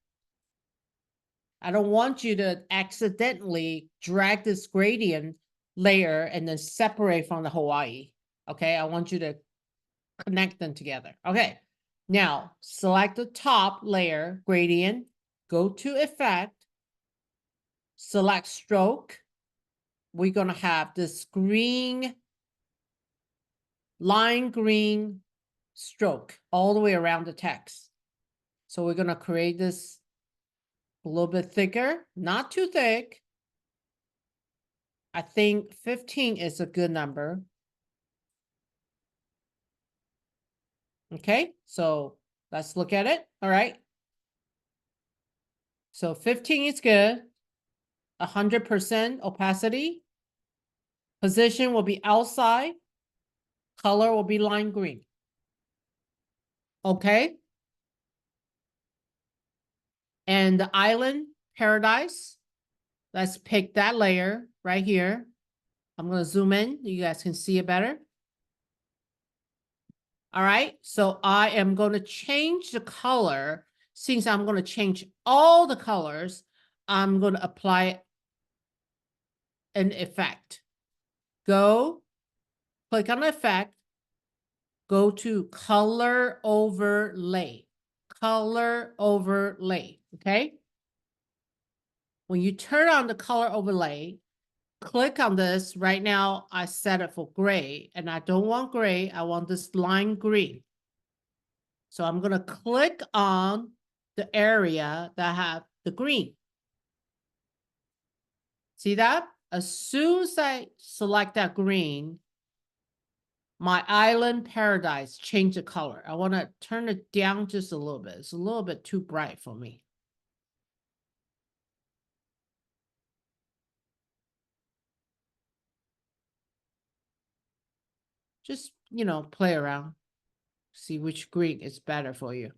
I don't want you to accidentally drag this gradient layer and then separate from the Hawaii. Okay, I want you to connect them together. Okay, now select the top layer gradient, go to effect, select stroke. We're gonna have this green, line green stroke all the way around the text. So we're gonna create this a little bit thicker, not too thick. I think 15 is a good number. Okay, so let's look at it. All right. So 15 is good. 100% opacity. Position will be outside. Color will be lime green. Okay? And the island paradise, let's pick that layer right here. I'm going to zoom in. You guys can see it better. All right. So I am going to change the color. Since I'm going to change all the colors, I'm going to apply an effect. Go, click on effect, go to color overlay. Color overlay. Okay. When you turn on the color overlay, click on this. Right now, I set it for gray, and I don't want gray. I want this lime green. So I'm going to click on the area that have the green. See that? As soon as I select that green, my island paradise change the color. I want to turn it down just a little bit. It's a little bit too bright for me. Just, play around. See which green is better for you.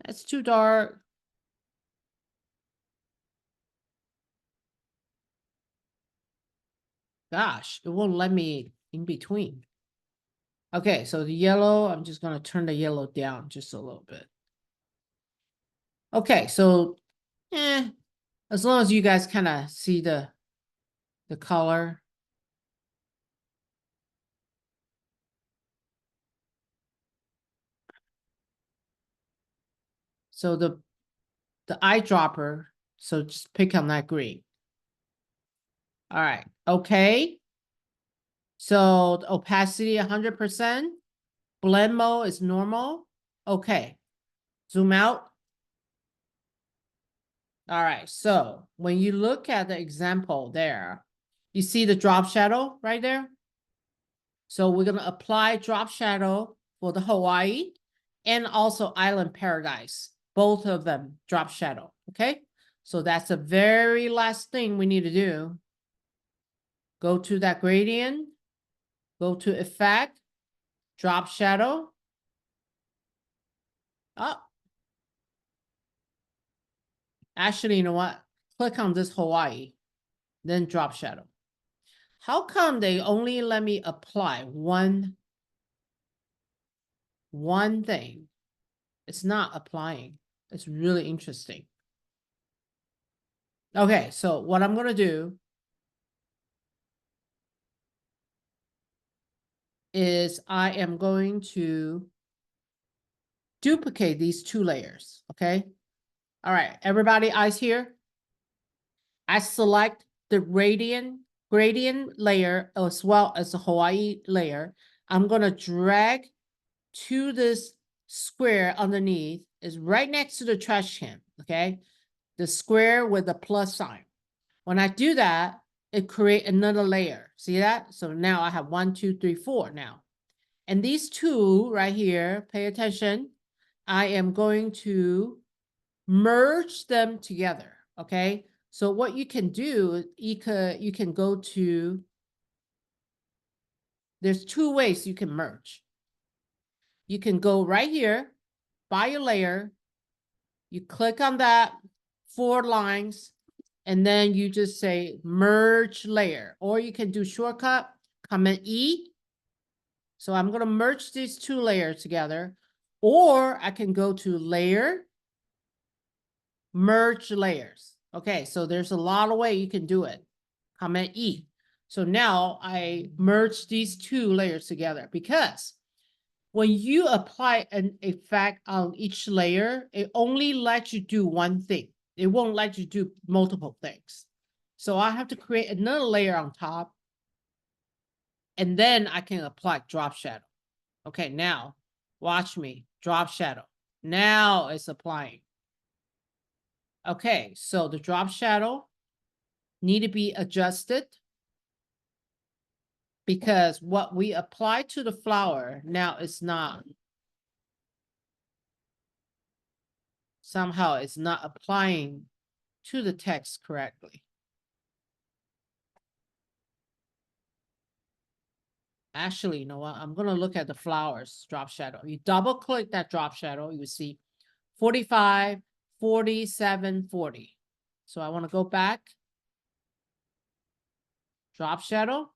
That's too dark. Gosh, it won't let me in between. Okay, so the yellow, I'm just going to turn the yellow down just a little bit. Okay, so as long as you guys kind of see the color. So the eyedropper, so just pick on that green. All right, okay. So the opacity 100%. Blend mode is normal. Okay, zoom out. All right, so when you look at the example there, you see the drop shadow right there? So we're going to apply drop shadow for the Hawaii and also Island Paradise. Both of them drop shadow, okay? So that's the very last thing we need to do. Go to that gradient, go to effect, drop shadow. Oh. Actually, you know what? Click on this Hawaii, then drop shadow. How come they only let me apply one thing? It's not applying. It's really interesting. Okay, so what I'm going to do is I am going to duplicate these two layers, okay? All right, everybody, eyes here. I select the gradient layer as well as the Hawaii layer. I'm going to drag to this square underneath is right next to the trash can, okay? The square with the plus sign. When I do that, it creates another layer. See that? So now I have 1, 2, 3, 4 now. And these two right here, pay attention. I am going to merge them together, okay? So what you can do, you can go to, there's two ways you can merge. You can go right here, by your layer, you click on that 4 lines, and then you just say merge layer, or you can do shortcut, Command E. So I'm going to merge these two layers together, or I can go to layer, merge layers. Okay, so there's a lot of way you can do it. Command E. So now I merge these two layers together because when you apply an effect on each layer, it only lets you do one thing. It won't let you do multiple things. So I have to create another layer on top, and then I can apply drop shadow. Okay, now watch me, drop shadow. Now it's applying. Okay, so the drop shadow need to be adjusted because what we apply to the flower now is not, somehow it's not applying to the text correctly. Actually, you know what? I'm gonna look at the flowers drop shadow. You double click that drop shadow, you will see 45, 47, 40. So I want to go back. Drop shadow.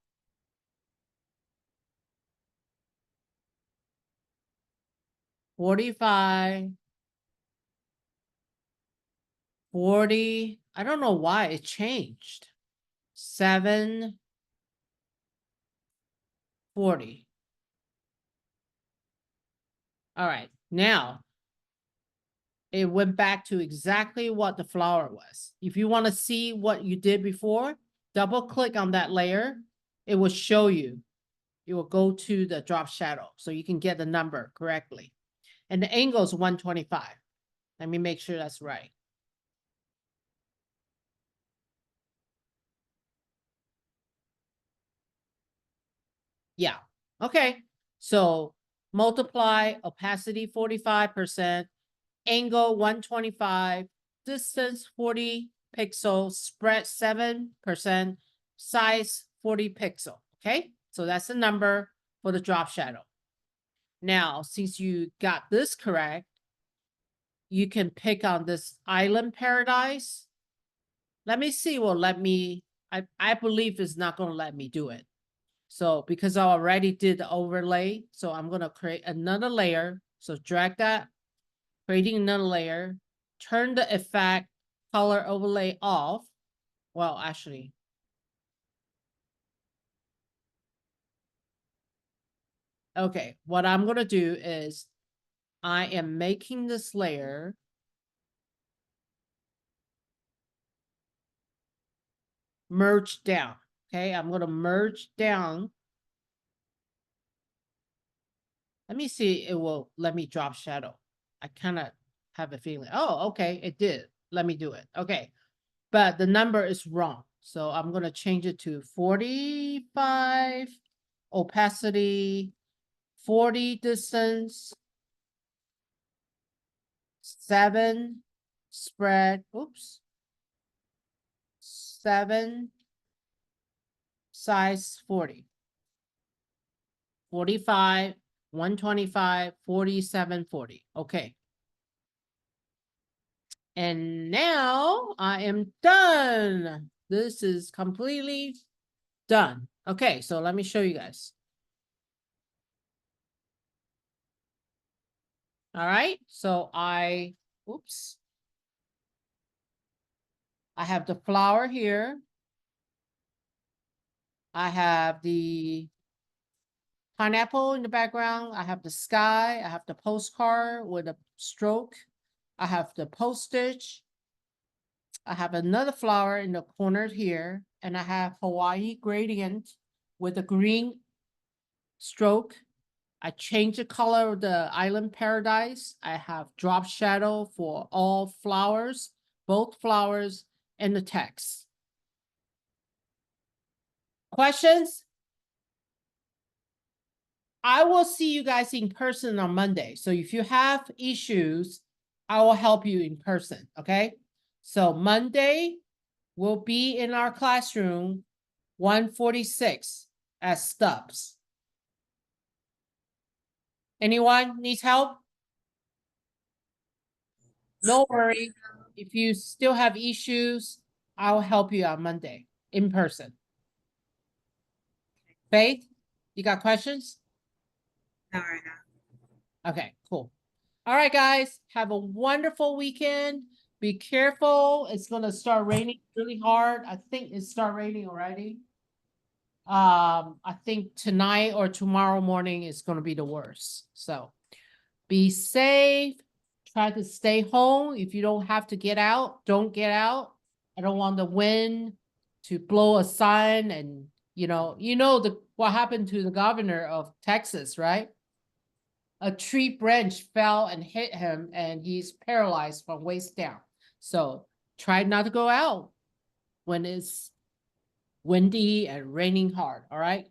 $45, $40. I don't know why it changed. $7, $40. All right, now it went back to exactly what the flower was. If you want to see what you did before, double click on that layer. It will show you. It will go to the drop shadow so you can get the number correctly. And the angle is 125. Let me make sure that's right. Yeah. Okay. So multiply opacity 45%, angle 125, distance 40 pixels, spread 7%, size 40 pixel. Okay. So that's the number for the drop shadow. Now, since you got this correct, you can pick on this island paradise. Let me see. Well, I believe it's not going to let me do it. So because I already did the overlay, so I'm going to create another layer. So drag that, creating another layer, turn the effect color overlay off. Well, actually, okay, what I'm going to do is I am making this layer merge down. Okay, I'm going to merge down. Let me see, it will let me drop shadow. I kind of have a feeling. Oh, okay, it did. Let me do it. Okay, but the number is wrong. So I'm going to change it to 45, opacity, 40 distance, 7 spread, oops, 7 size 40. 45, 125, 47, 40. Okay. And now I am done. This is completely done. Okay, so let me show you guys. All right, so oops. I have the flower here. I have the pineapple in the background. I have the sky. I have the postcard with a stroke. I have the postage. I have another flower in the corner here. And I have Hawaii gradient with a green stroke. I changed the color of the island paradise. I have drop shadow for all flowers, both flowers and the text. Questions? I will see you guys in person on Monday. So if you have issues, I will help you in person, okay? So Monday, we'll be in our classroom 146 at Stubbs. Anyone needs help? No worry. If you still have issues, I'll help you on Monday in person. Faith, you got questions? Not right now. Okay, cool. All right, guys, have a wonderful weekend. Be careful. It's going to start raining really hard. I think it start raining already. I think tonight or tomorrow morning is going to be the worst. So be safe. Try to stay home. If you don't have to get out, don't get out. I don't want the wind to blow a sign and what happened to the governor of Texas, right? A tree branch fell and hit him and he's paralyzed from waist down. So try not to go out when it's windy and raining hard. All right.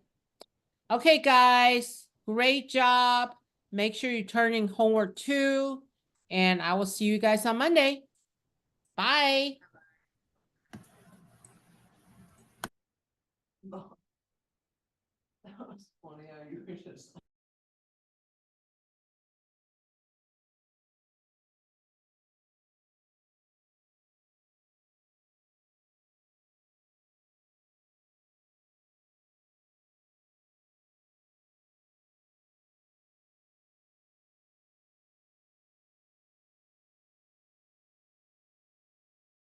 Okay, guys, great job. Make sure you're turning homework too. And I will see you guys on Monday. Bye. Funny how you were just